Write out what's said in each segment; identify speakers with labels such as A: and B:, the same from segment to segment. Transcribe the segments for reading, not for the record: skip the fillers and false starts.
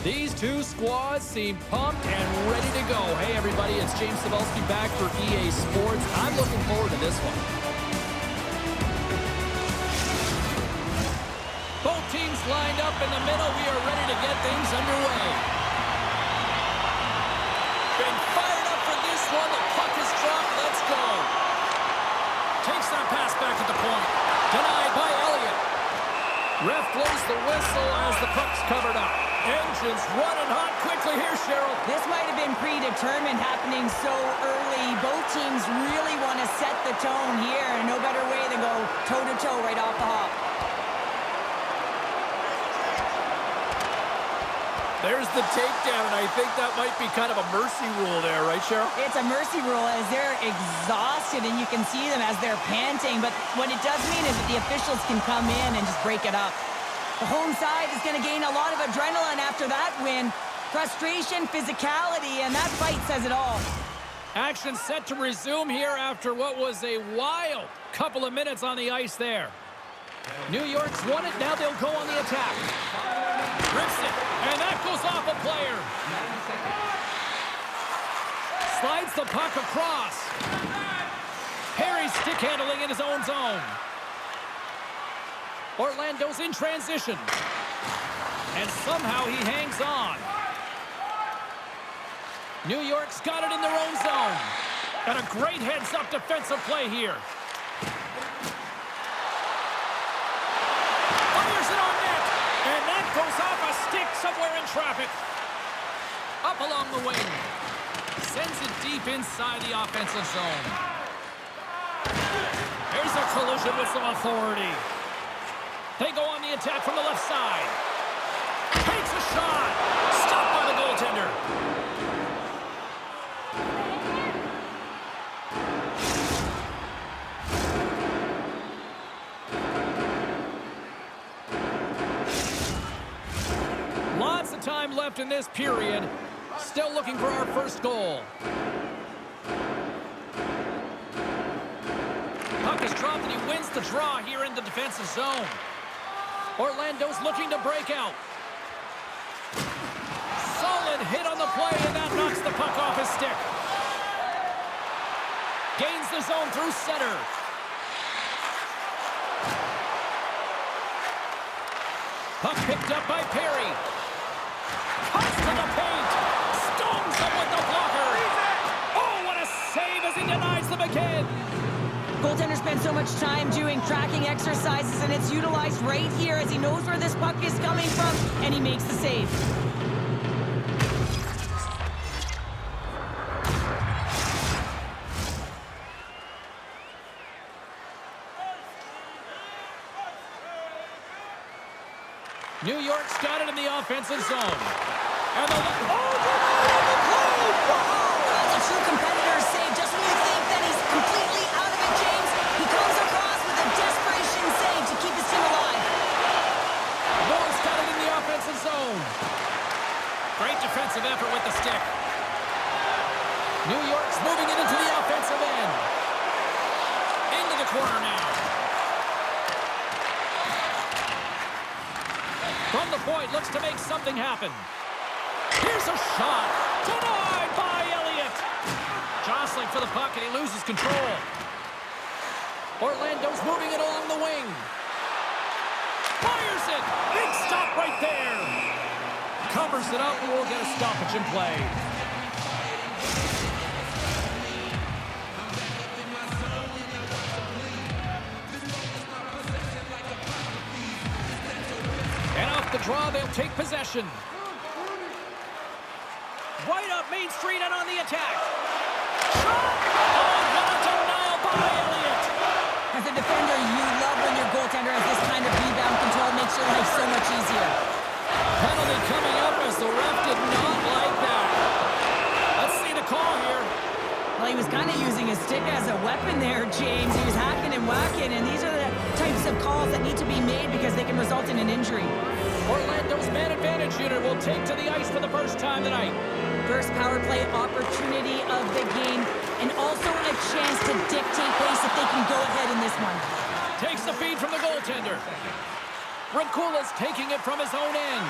A: These two squads seem pumped and ready to go. Hey, everybody, it's James Cebulski back for EA Sports. I'm looking forward to this one. Both teams lined up in the middle. We are ready to get things underway. Been fired up for this one. The puck is dropped. Let's go. Takes that pass back at the point. Denied by Elliott. Ref blows the whistle as the puck's covered up. Engines running hot quickly here, Cheryl.
B: This might have been predetermined, happening so early. Both teams really want to set the tone here, and no better way than go toe-to-toe right off the hop.
A: There's the takedown, and I think that might be kind of a mercy rule there, right, Cheryl?
B: It's a mercy rule as they're exhausted, and you can see them as they're panting. But what it does mean is that the officials can come in and just break it up. The home side is going to gain a lot of adrenaline after that win. Frustration, physicality, and that fight says it all.
A: Action set to resume here after what was a wild couple of minutes on the ice there. New York's won it. Now they'll go on the attack. Rips it, and that goes off a player. Slides the puck across. Perry stick handling in his own zone. Orlando's in transition. And somehow he hangs on. New York's got it in their own zone. And a great heads-up defensive play here. Fires it on net. And that goes off a stick somewhere in traffic. Up along the wing. Sends it deep inside the offensive zone. Here's a collision with some authority. They go on the attack from the left side. Takes a shot. Stopped by the goaltender. Lots of time left in this period. Still looking for our first goal. Puck is dropped and he wins the draw here in the defensive zone. Orlando's looking to break out. Solid hit on the play, and that knocks the puck off his stick. Gains the zone through center. Puck picked up by Perry. Pucks to the paint. Stones him with the blocker. Oh, what a save as he denies them again.
B: Goaltender spends so much time doing tracking exercises, and it's utilized right here as he knows where this puck is coming from, and he makes the save.
A: New York's got it in the offensive zone. And the
B: That's a true competitor's save. Just when you think that he's completely out of it, James, he comes across with a desperation save to keep his team alive.
A: Moore's got it in the offensive zone. Great defensive effort with the stick. New York's moving it into the offensive end. Into the corner now. From the point, looks to make something happen. Here's a shot. Denied by Elliott. Jostling for the puck, and he loses control. Orlando's moving it along the wing. Fires it. Big stop right there. Covers it up, and we'll get a stoppage in play. And off the draw, they'll take possession. Right up Main Street and on the attack. Shot! Oh, what a denial by Elliott.
B: As a defender, you love when your goaltender has this kind of rebound control. Makes your life so much easier.
A: Penalty coming up as the ref did not like that. Let's see the call here.
B: Well, he was kind of using his stick as a weapon there, James. He was hacking and whacking, and these are the types of calls that need to be made because they can result in an injury.
A: Orlando's man advantage unit will take to the ice for the first time tonight.
B: First power play opportunity of the game, and also a chance to dictate pace if they can go ahead in this one.
A: Takes the feed from the goaltender. Rinkula's taking it from his own end.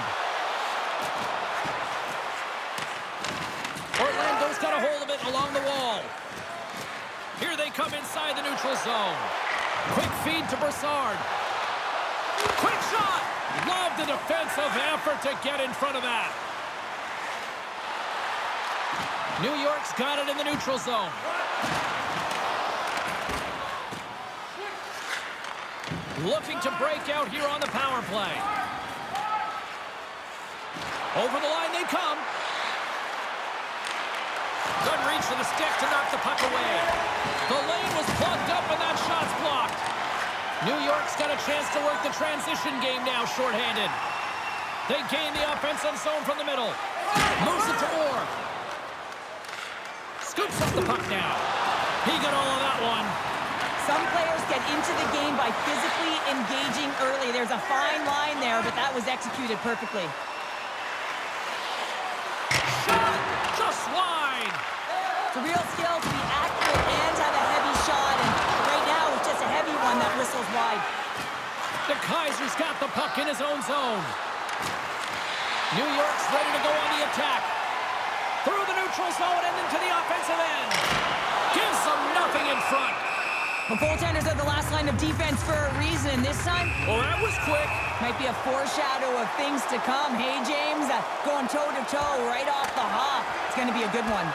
A: along the wall. Here they come inside the neutral zone. Quick feed to Broussard. Quick shot! Love the defensive effort to get in front of that. New York's got it in the neutral zone. Looking to break out here on the power play. Over the line they come. Good reach for the stick to knock the puck away. The lane was plugged up and that shot's blocked. New York's got a chance to work the transition game now shorthanded. They gain the offensive zone from the middle. Moves it to Orr. Scoops up the puck now. He got all of that one.
B: Some players get into the game by physically engaging early. There's a fine line there, but that was executed perfectly.
A: Shot! Just wide!
B: It's a real skill to be accurate and have a heavy shot, and right now it's just a heavy one that whistles wide.
A: The Kaiser's got the puck in his own zone. New York's ready to go on the attack. Through the neutral zone and into the offensive end. Gives them nothing in front.
B: The goaltenders are the last line of defense for a reason, and this time,
A: Well, that was quick.
B: might be a foreshadow of things to come. Hey, James, going toe-to-toe right off the hop. It's going to be a good one.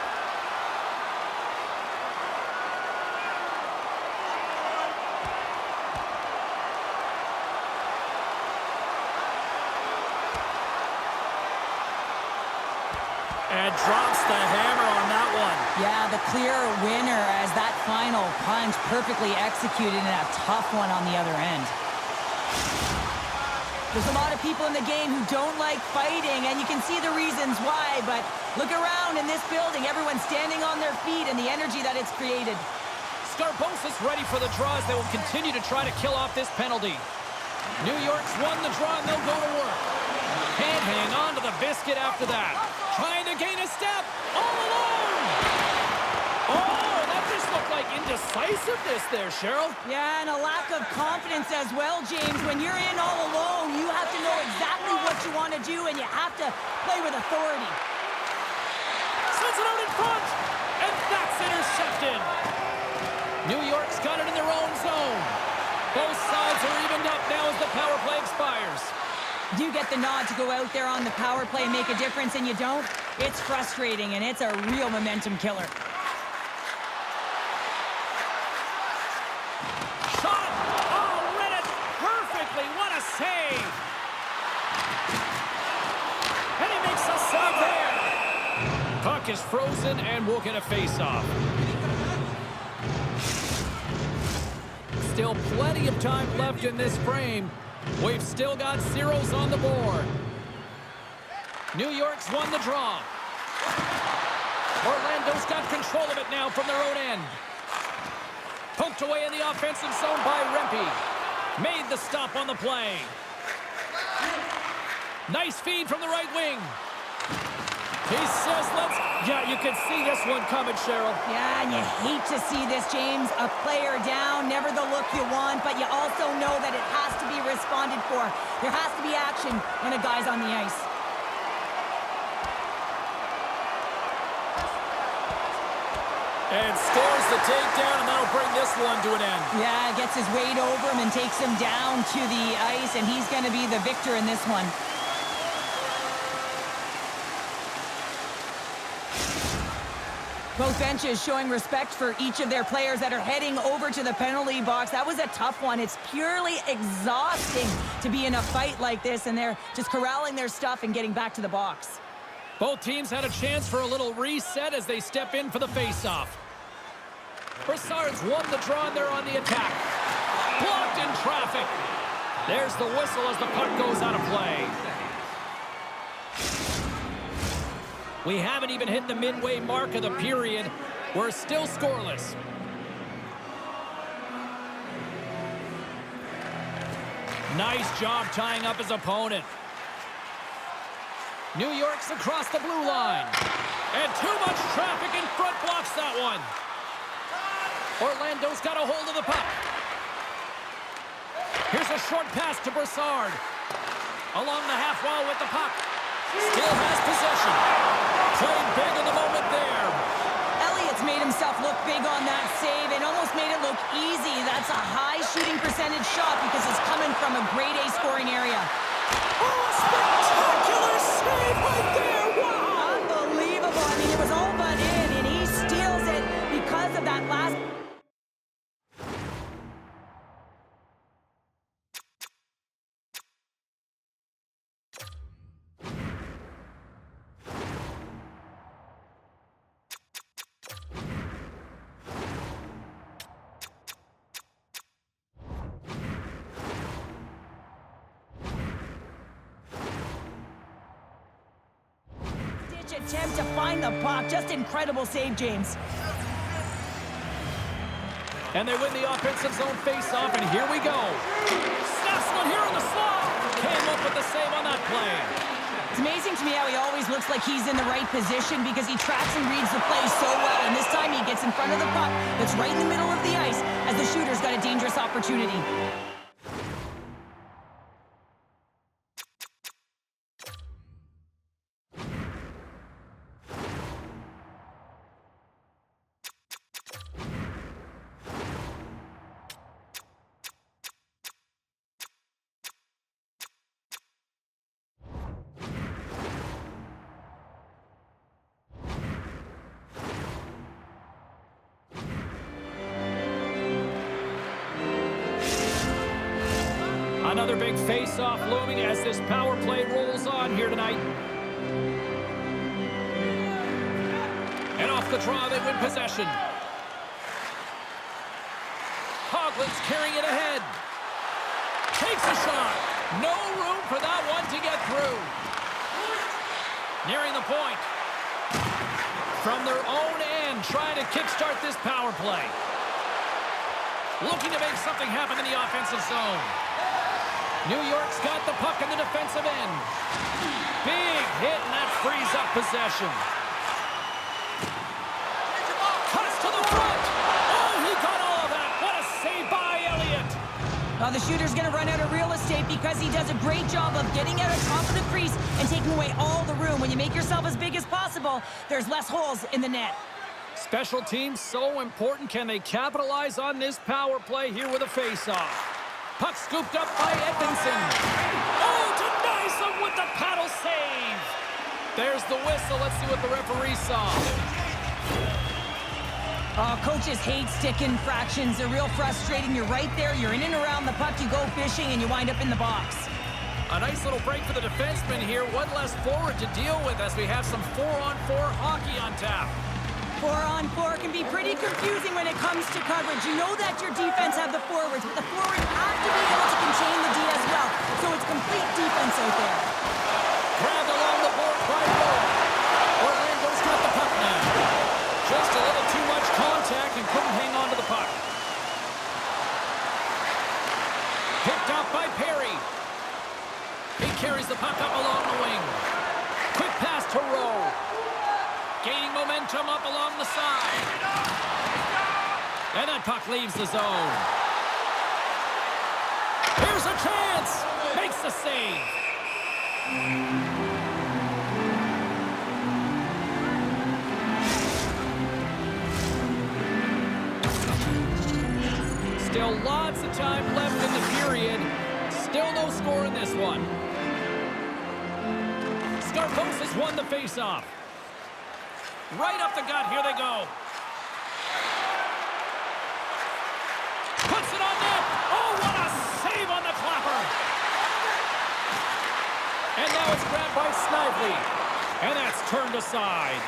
A: And drops the hammer on that one.
B: Yeah, the clear winner as that final punch perfectly executed and a tough one on the other end. There's a lot of people in the game who don't like fighting, and you can see the reasons why, but look around in this building. Everyone's standing on their feet and the energy that it's created.
A: Scarbosa's ready for the draw as they will continue to try to kill off this penalty. New York's won the draw and they'll go to work. Can't hang on to the biscuit after that. Trying to gain a step. All alone. Oh, that just looked like indecisiveness there, Cheryl.
B: Yeah, and a lack of confidence as well, James. When you're in all alone, you have to know exactly what you want to do, and you have to play with authority.
A: Sends it out in front. And that's intercepted. New York's got it in their own zone. Both sides are evened up now as the power play expires.
B: You get the nod to go out there on the power play and make a difference, and you don't. It's frustrating, and it's a real momentum killer.
A: Shot! Oh, read it perfectly. What a save! And he makes a save there. Puck is frozen, and we'll get a face-off. Still plenty of time left in this frame. We've still got zeros on the board. New York's won the draw. Orlando's got control of it now from their own end. Poked away in the offensive zone by Rempe. Made the stop on the play. Nice feed from the right wing. He says, let's... Yeah, you can see this one coming, Cheryl.
B: Yeah, and you hate to see this, James. A player down, never the look you want, but you also know that it has to be responded for. There has to be action when a guy's on the ice.
A: And scores the takedown, and that'll bring this one to an end.
B: Yeah, gets his weight over him and takes him down to the ice, and he's going to be the victor in this one. Both benches showing respect for each of their players that are heading over to the penalty box. That was a tough one. It's purely exhausting to be in a fight like this, and they're just corralling their stuff and getting back to the box.
A: Both teams had a chance for a little reset as they step in for the face-off. Broussard's won the draw, and they're on the attack. Blocked in traffic. There's the whistle as the puck goes out of play. We haven't even hit the midway mark of the period. We're still scoreless. Nice job tying up his opponent. New York's across the blue line. And too much traffic in front blocks that one. Orlando's got a hold of the puck. Here's a short pass to Broussard. Along the half wall with the puck. Still has possession. Played big in the moment there.
B: Elliott's percentage shot because it's coming from a grade A scoring area.
A: Oh, a spectacular save right there! Wow!
B: Unbelievable. I mean, it was all but in, and he steals it because of that last... attempt to find the puck. Just incredible save, James.
A: And they win the offensive zone face-off, and here we go. Snaps one here on the slot. Came up with the save on that play.
B: It's amazing to me how he always looks like he's in the right position because he tracks and reads the play so well. And this time he gets in front of the puck that's right in the middle of the ice as the shooter's got a dangerous opportunity.
A: Another big face-off looming as this power play rolls on here tonight. And off the draw, they win possession. Coughlin's carrying it ahead. Takes a shot. No room for that one to get through. Nearing the point. From their own end, trying to kickstart this power play. Looking to make something happen in the offensive zone. New York's got the puck in the defensive end. Big hit, and that frees up possession. Cuts to the front. Oh, he got all of that. What a save by Elliott.
B: Well, the shooter's going to run out of real estate because he does a great job of getting out on top of the crease and taking away all the room. When you make yourself as big as possible, there's less holes in the net.
A: Special teams so important. Can they capitalize on this power play here with a face-off? Puck scooped up by Edmondson. Oh, denies him with the paddle save. There's the whistle. Let's see what the referee saw.
B: Coaches hate stick infractions. They're real frustrating. You're right there. You're in and around the puck. You go fishing, and you wind up in the box.
A: A nice little break for the defenseman here. One less forward to deal with as we have some 4-on-4 hockey on tap.
B: 4-on-4 can be pretty confusing when it comes to coverage. You know that your defense have the forwards, but the forwards have to be able to contain the D as well. So it's complete defense out there.
A: Grabbed along the board by Rowe. Orlando's got the puck now. Just a little too much contact and couldn't hang on to the puck. Picked up by Perry. He carries the puck up along the wing. Quick pass to Rowe. Gaining momentum up along the side. And that puck leaves the zone. Here's a chance. Makes the save. Still lots of time left in the period. Still no score in this one. Scarpos has won the faceoff. Right up the gut, here they go. Puts it on net. Oh, what a save on the clapper. And now it's grabbed by Snively. And that's turned aside.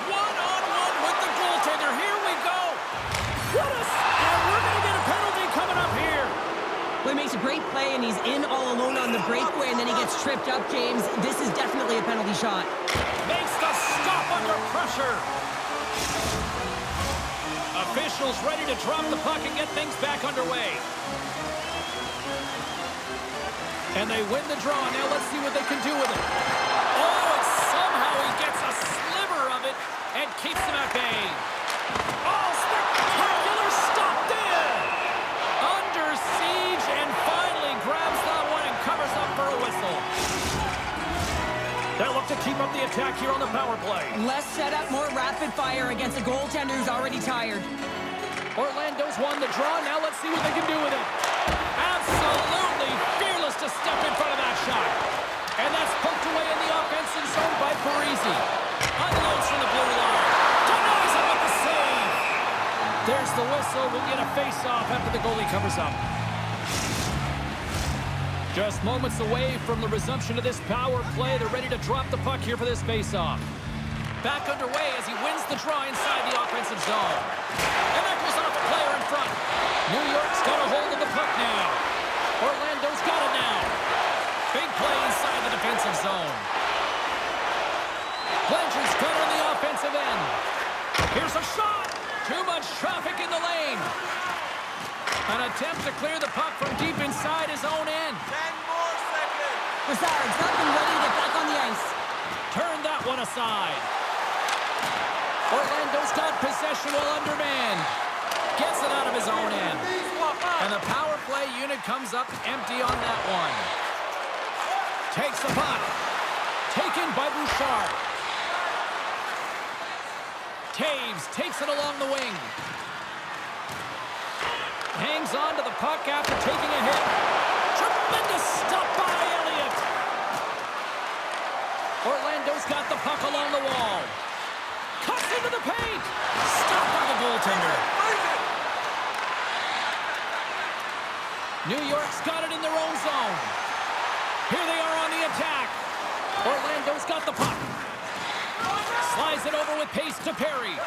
A: One-on-one with the goaltender. Here we go. And we're going to get a penalty coming up here.
B: Well, he makes a great play, and he's in all alone on the breakaway, and then he gets tripped up, James. This is definitely a penalty shot.
A: Makes the stop under pressure. Officials ready to drop the puck and get things back underway. And they win the draw. Now let's see what they can do with it. Oh, and somehow he gets a sliver of it and keeps them at bay. Oh, spectacular stop there. Under siege and finally grabs that one and covers up for a whistle. They'll look to keep up the attack here on the power play.
B: Less setup, more rapid fire against a goaltender who's already tired.
A: Orlando's won the draw. Now let's see what they can do with it. Absolutely fearless to step in front of that shot. And that's poked away in the offensive zone by Parisi. Unloads from the blue line. Denies him with the save. There's the whistle. We'll get a face-off after the goalie covers up. Just moments away from the resumption of this power play. They're ready to drop the puck here for this face-off. Back underway as he wins the draw inside the offensive zone. And that goes off a player in front. New York's got a hold of the puck now. Orlando's got it now. Big play inside the defensive zone. Blanchard's got on the offensive end. Here's a shot. Too much traffic in the lane. An attempt to clear the puck from deep inside his own end.
C: 10 more seconds.
B: Brassard's not been ready to get back on the ice.
A: Turn that one aside. Orlando's got possession while undermanned. Gets it out of his own end. And the power play unit comes up empty on that one. Takes the puck. Taken by Bouchard. Taves takes it along the wing. Hangs on to the puck after taking a hit. Tremendous stop by Elliott. Orlando's got the puck along the wall. Cuts into the paint. Stopped by the goaltender. New York's got it in their own zone. Here they are on the attack. Orlando's got the puck. Slides it over with pace to Perry.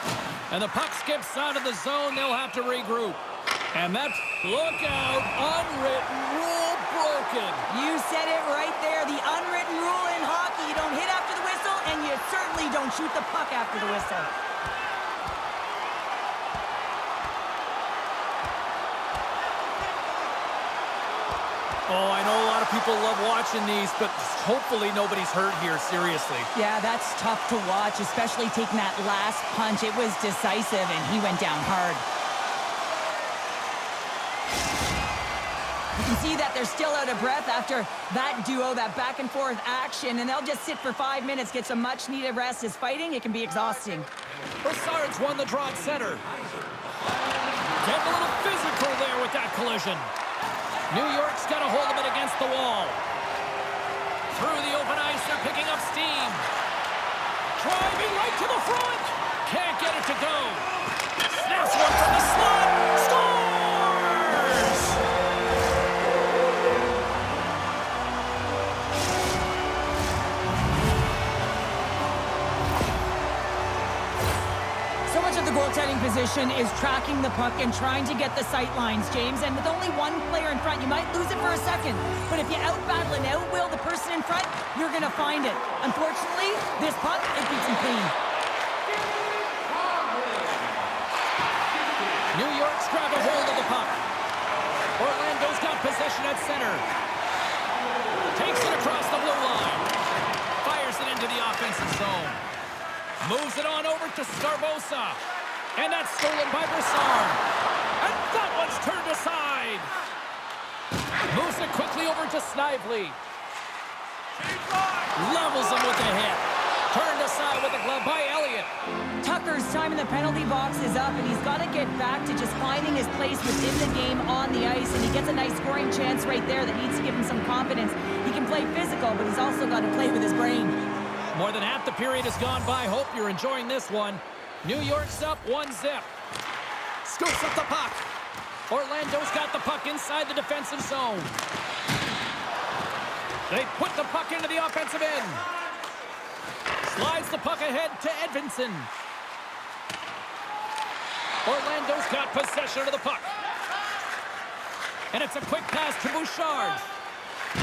A: And the puck skips out of the zone. They'll have to regroup. And that's, look out, unwritten rule broken.
B: You said it right there. The unwritten rule in hockey. You don't hit after the whistle, and you certainly don't shoot the puck after the whistle.
A: Oh, I know a lot of people love watching these, but hopefully nobody's hurt here, seriously.
B: Yeah, that's tough to watch, especially taking that last punch. It was decisive, and he went down hard. You can see that they're still out of breath after that duo, that back and forth action, and they'll just sit for 5 minutes, get some much needed rest. As fighting, it can be exhausting.
A: Brassard's won the draw at center. Getting a little physical there with that collision. New York's got a hold of it against the wall. Through the open ice, they're picking up steam. Driving right to the front. Can't get it to go. Snaps one from the slot. Scores!
B: So much of the goaltending position is tracking the puck and trying to get the sight lines, James. And with only one player in front, you might lose it for a second. But if you out-battle and out-will the person in front, you're going to find it. Unfortunately, this puck, it beats him clean.
A: New York's grabbed a hold of the puck. Orlando's got possession at center. Takes it across the blue line. Fires it into the offensive zone. Moves it on over to Scarbosa. And that's stolen by Brassard. And that one's turned aside. Moves it quickly over to Snively. Levels him with a hit. Turned aside with a glove by Elliott.
B: Tucker's time in the penalty box is up, and he's got to get back to just finding his place within the game on the ice, and he gets a nice scoring chance right there that needs to give him some confidence. He can play physical, but he's also got to play with his brain.
A: More than half the period has gone by. Hope you're enjoying this one. New York's up 1-0. Scoops up the puck. Orlando's got the puck inside the defensive zone. They put the puck into the offensive end. Slides the puck ahead to Edvinsson. Orlando's got possession of the puck. And it's a quick pass to Bouchard.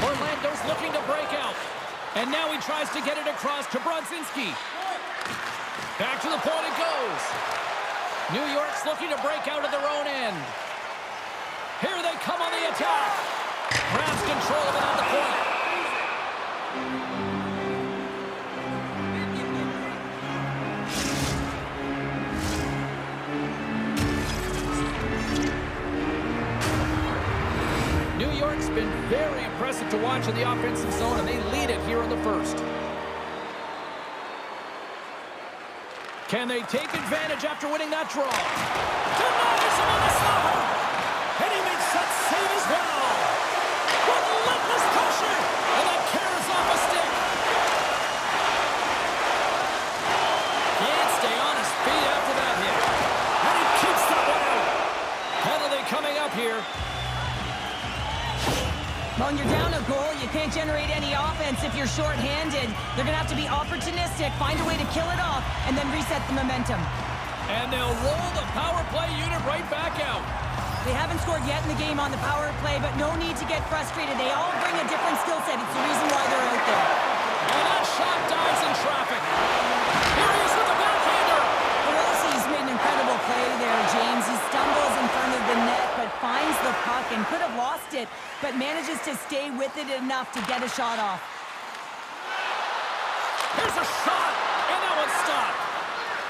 A: Orlando's looking to break out. And now he tries to get it across to Brodzinski. Back to the point it goes. New York's looking to break out of their own end. Here they come on the attack. Grabs control of it on the point. New York's been very impressive to watch in the offensive zone, and they lead it here in the first. Can they take advantage after winning that draw? Denies him on the stopper. And he makes that save as well. Relentless pressure. And that carries off a stick. Can't stay on his feet after that hit. And he keeps that one out. Penalty coming up here.
B: Well, when you're down a goal, you can't generate any offense if you're shorthanded. They're going to have to be opportunistic, find a way to kill it off, and then reset the momentum.
A: And they'll roll the power play unit right back out.
B: They haven't scored yet in the game on the power play, but no need to get frustrated. They all bring a different skill set. It's the reason why they're out there.
A: And that shot dives in traffic. Here he is with the backhander.
B: He's made an incredible play there, James. He stumbles in front of the net, but finds the puck and could have lost it, but manages to stay with it enough to get a shot off.
A: Here's a shot, and that one's stopped.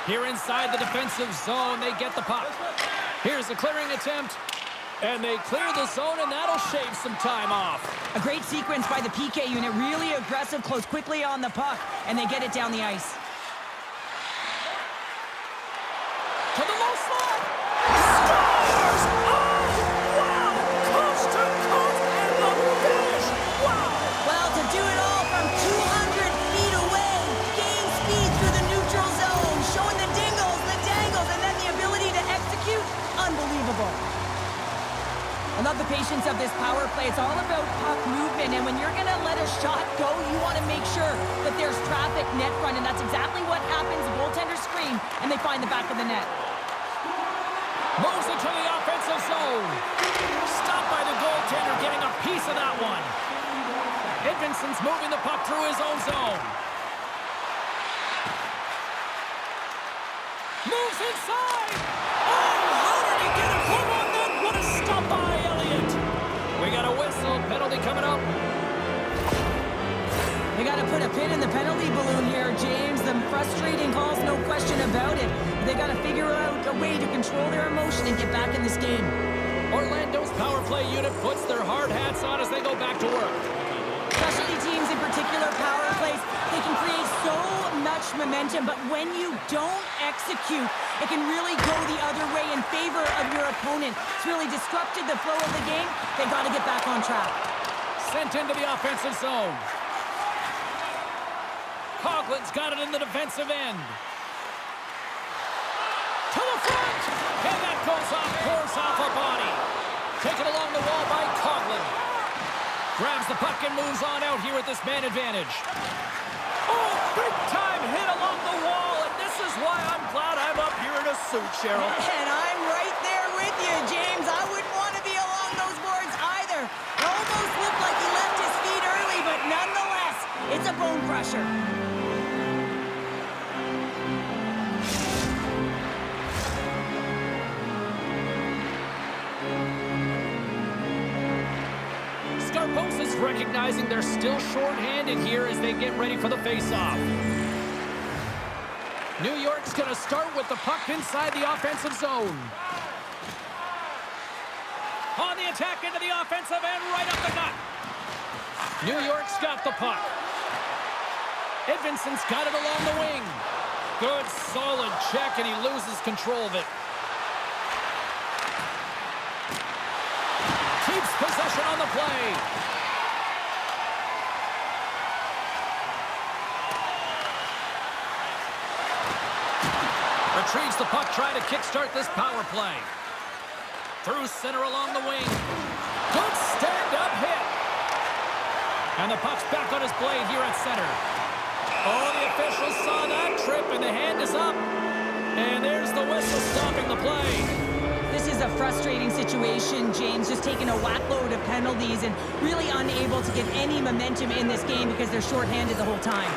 A: Here inside the defensive zone, they get the puck. Here's a clearing attempt, and they clear the zone, and that'll shave some time off.
B: A great sequence by the PK unit, really aggressive, close quickly on the puck, and they get it down the ice.
A: To the low slot. Scores! Oh, wow! Coast to coast and the finish. Wow!
B: Well, to do it all from 200 feet away, gain speed through the neutral zone, showing the dingles, the dangles, and then the ability to execute. Unbelievable. I love the patience of this power play. It's all about puck movement, and when you're going to let a shot go, you want to make sure that there's traffic net front, and that's exactly what happens. The goaltenders scream, and they find the back of the net.
A: Moves into the offensive zone. Stopped by the goaltender, getting a piece of that one. Edvinson's moving the puck through his own zone. Moves inside. Oh, how did he get a pull on that? What a stop by Elliott. We got a whistle. Penalty coming up.
B: They got to put a pin in the penalty balloon here, James. The frustrating calls, no question about it. They got to figure out a way to control their emotion and get back in this game.
A: Orlando's power play unit puts their hard hats on as they go back to work.
B: Specialty teams, in particular power plays, they can create so much momentum, but when you don't execute, it can really go the other way in favor of your opponent. It's really disrupted the flow of the game. They got to get back on track.
A: Sent into the offensive zone. Coughlin's got it in the defensive end. To the front! And that goes off, pours off a body. Taken along the wall by Coughlin. Grabs the puck and moves on out here with this man advantage. Oh, big time hit along the wall, and this is why I'm glad I'm up here in a suit, Cheryl.
B: And I'm right there with you, James. I wouldn't want to be along those boards either. It almost looked like he left his feet early, but nonetheless, it's a bone crusher.
A: Scarposis recognizing they're still short-handed here as they get ready for the face-off. New York's going to start with the puck inside the offensive zone. On the attack into the offensive end, right up the gut. New York's got the puck. Edvinson's got it along the wing. Good, solid check, and he loses control of it. Keeps possession on the play. Retrieves the puck, trying to kickstart this power play. Through center along the wing. Good stand-up hit. And the puck's back on his blade here at center. Oh, the officials saw that trip, and the hand is up. And there's the whistle stopping the play.
B: This is a frustrating situation, James, just taking a whack load of penalties and really unable to get any momentum in this game because they're shorthanded the whole time.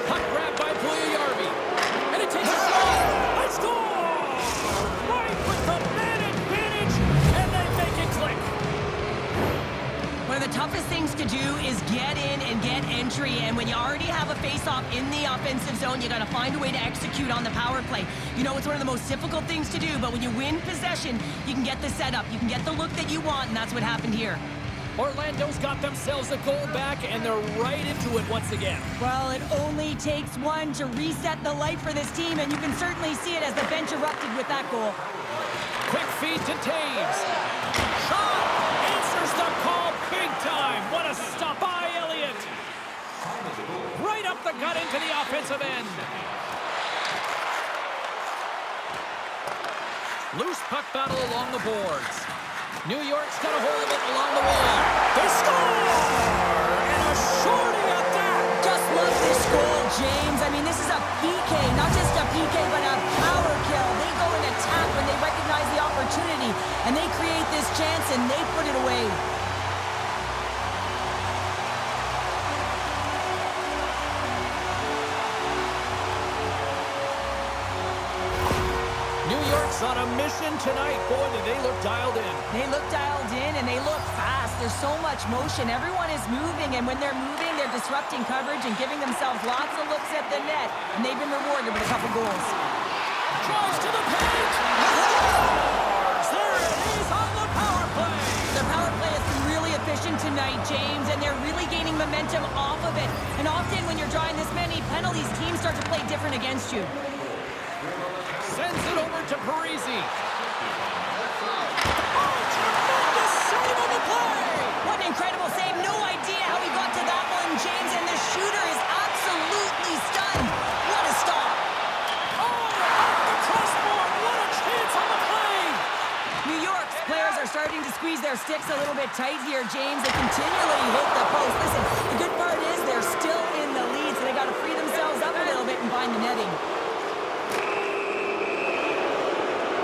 A: Puck grabbed by Puljujärvi. And it takes a shot. I score! Right with the man advantage, and they make it click.
B: One of the toughest things to do is get in and get entry, and when you already have a face-off in the offensive zone, you got to find a way to execute on the power play. You know, it's one of the most difficult things to do, but when you win possession, you can get the setup, you can get the look that you want, and that's what happened here.
A: Orlando's got themselves a goal back, and they're right into it once again.
B: Well, it only takes one to reset the light for this team, and you can certainly see it as the bench erupted with that goal.
A: Quick feed to Taves. Shot! Answers the call big time. What a stop by Elliott. Right up the gut into the offensive end. Loose puck battle along the boards. New York's got a hold of it along the wall. They score! And a shorty at that!
B: Just love this goal, James. I mean, this is a PK, not just a PK, but a power kill. They go and attack when they recognize the opportunity, and they create this chance, and they put it away.
A: New York's on a mission tonight. Boy, do they look dialed in.
B: They look dialed in, and they look fast. There's so much motion. Everyone is moving, and when they're moving, they're disrupting coverage and giving themselves lots of looks at the net, and they've been rewarded with a couple goals.
A: Drives to the paint! Scores! There it is on the power play!
B: Their power play has been really efficient tonight, James, and they're really gaining momentum off of it. And often when you're drawing this many penalties, teams start to play different against you.
A: Sends it over to Parisi. Oh, tremendous save on the play!
B: What an incredible save. No idea how he got to that one, James, and the shooter is absolutely stunned. What a stop.
A: Oh, off the crossbar! What a chance on the play!
B: New York's players are starting to squeeze their sticks a little bit tight here, James. They continually hit the post. Listen, the good part is they're still in the lead, so they got to free themselves up a little bit and find the netting.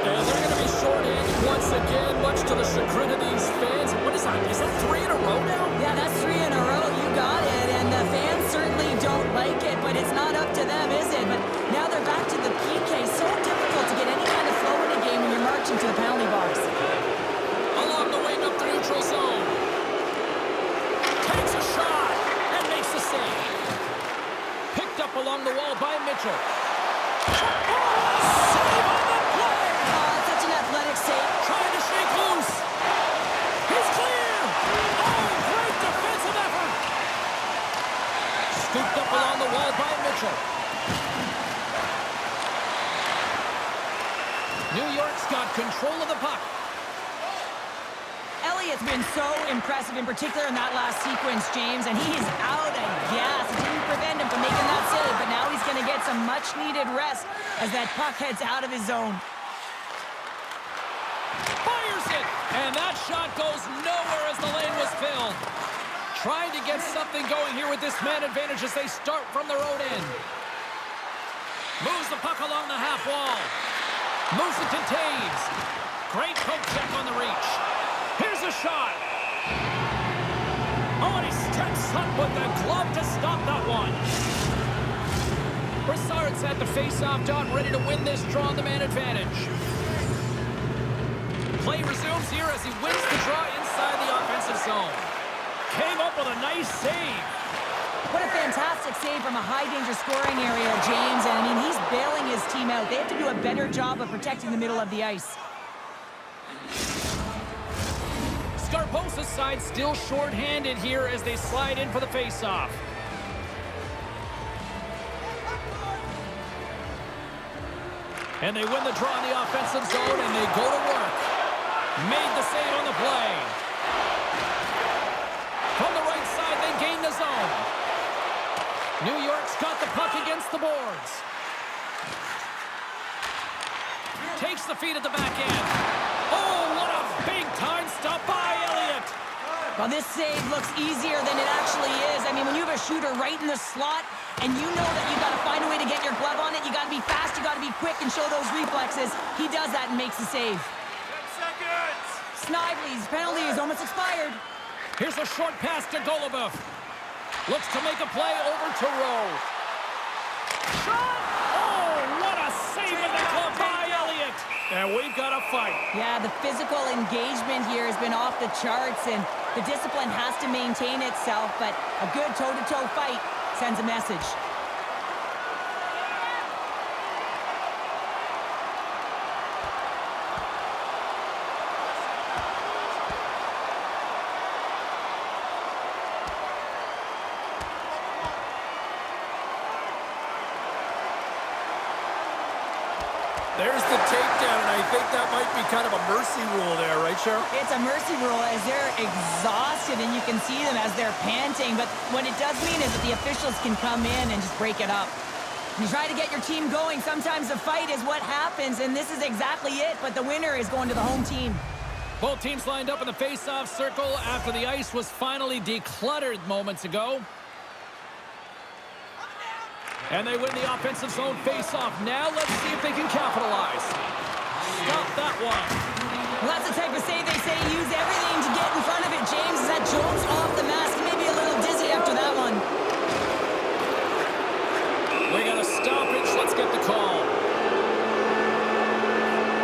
A: And they're going to be shorthanded once again, much to the chagrin of these fans. What is that? Is that 3 in a row now?
B: Yeah, that's 3 in a row. You got it. And the fans certainly don't like it, but it's not up to them, is it? But now they're back to the PK. So difficult to get any kind of flow in a game when you're marching to the penalty box.
A: Along the wing up the neutral zone. Takes a shot and makes the save. Picked up along the wall by Mitchell. Save on the play!
B: Such an athletic save.
A: Trying to shake loose. He's clear! Oh, great defensive effort! Scooped up along the wall by Mitchell. New York's got control of the puck.
B: Elliott's been so impressive, in particular in that last sequence, James, and he's out of gas. It didn't prevent him from making that save, but now he's going to get some much-needed rest as that puck heads out of his zone.
A: Fires it! And that shot goes nowhere as the lane was filled. Trying to get something going here with this man advantage as they start from their own end. Moves the puck along the half wall. Moves it to Taves. Great poke check on the reach. Here's a shot. Oh, and he steps up with the glove to stop that one. Brassard's at the face-off dot, ready to win this draw on the man advantage. Play resumes here as he wins the draw inside the offensive zone. Came up with a nice save.
B: What a fantastic save from a high-danger scoring area, James. And, I mean, he's bailing his team out. They have to do a better job of protecting the middle of the ice.
A: Scarbosa's side still short-handed here as they slide in for the face-off. And they win the draw in the offensive zone, and they go to work. Made the save on the play. From the right side, they gain the zone. New York's got the puck against the boards. Takes the feed at the back end. Oh, what a big-time stop by Elliott.
B: Well, this save looks easier than it actually is. I mean, when you have a shooter right in the slot and you know that you got to find a way to get your glove on it, you got to be fast, you got to be quick and show those reflexes. He does that and makes the save.
C: 10 seconds!
B: Snively's penalty is almost expired.
A: Here's a short pass to Golubev. Looks to make a play over to Rowe. Shot! Oh, what a save with the glove by Elliott. And we've got a fight.
B: Yeah, the physical engagement here has been off the charts, and the discipline has to maintain itself, but a good toe-to-toe fight sends a message.
A: There's the takedown, and I think that might be kind of a mercy rule there, right, Cheryl?
B: It's a mercy rule as they're exhausted, and you can see them as they're panting. But what it does mean is that the officials can come in and just break it up. You try to get your team going. Sometimes the fight is what happens, and this is exactly it. But the winner is going to the home team.
A: Both teams lined up in the face-off circle after the ice was finally decluttered moments ago. And they win the offensive zone face-off. Now let's see if they can capitalize. Stop that one.
B: Well, that's the type of save they say use everything to get in front of it. James, is that Jones off the mask? Maybe a little dizzy after that one.
A: We got a stoppage. Let's get the call.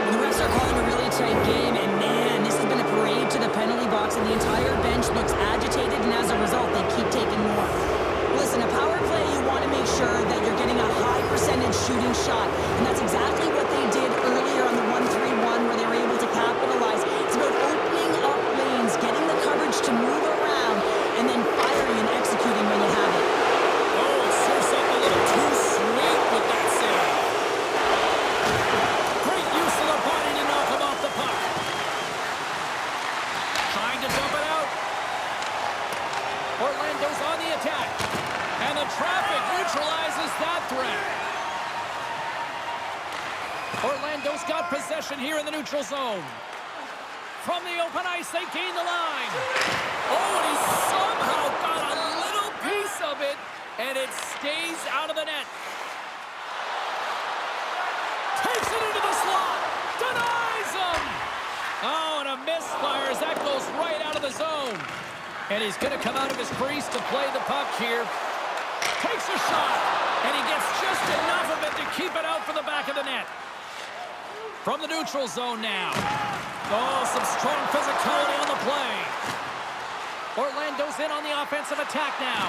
B: Well, the refs are calling a really tight game, and man, this has been a parade to the penalty box, and the entire bench looks agitated, and as a result, they keep taking more. Listen, a power play, you want to make sure that you're getting a high percentage shooting shot, and that's exactly what they did earlier on the 1-3-1 where they were able to capitalize. It's about opening up lanes, getting the coverage to move around, and then firing and executing when you have it.
A: Oh, it serves up a little too sweet with that save. Great use of the body to knock him off the puck. Trying to dump it out. Orlando's on the attack. And the traffic neutralizes that threat. Orlando's got possession here in the neutral zone. From the open ice, they gain the line. Oh, and he somehow got a little piece of it, and it stays out of the net. Takes it into the slot. Denies him. Oh, and a misfire as that goes right out of the zone. And he's going to come out of his crease to play the puck here. Takes a shot, and he gets just enough of it to keep it out for the back of the net. From the neutral zone now. Oh, some strong physicality on the play. Orlando's in on the offensive attack now.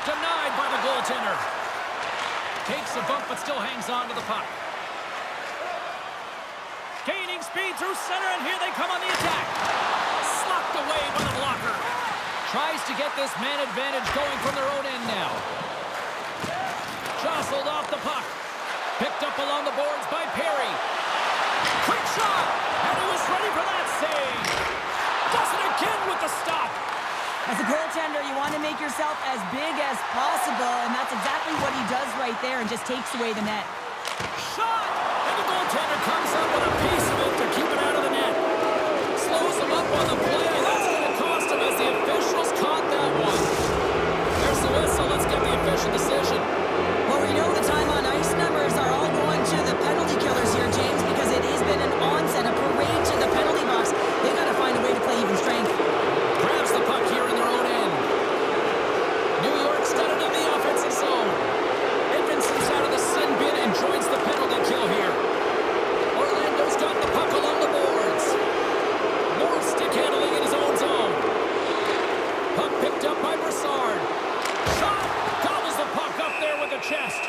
A: Denied by the goaltender. Takes a bump, but still hangs on to the puck. Gaining speed through center, and here they come on the attack. Slapped away by the blocker. Tries to get this man advantage going from their own end now. Jostled off the puck. Picked up along the boards by Perry. Quick shot! And he was ready for that save. Does it again with the stop.
B: As a goaltender, you want to make yourself as big as possible, and that's exactly what he does right there and just takes away the net.
A: Shot! And the goaltender comes up with a piece of it to keep it out of the net. Slows him up on the play. That's going to cost him as the officials caught that one. There's the whistle. Let's get the official decision.
B: Well, we know the time on ice numbers are all going to the penalty killers here, James, because it has been an onset, a parade to the penalty box. They've got to find a way to play even strength.
A: Grabs the puck here in their own end. New York's got it in the offensive zone. Edmondson's out of the sin bin and joins the penalty kill here. Orlando's got the puck along the boards. More stick handling in his own zone. Puck picked up by Brassard. Shot! Gobbles the puck up there with the chest.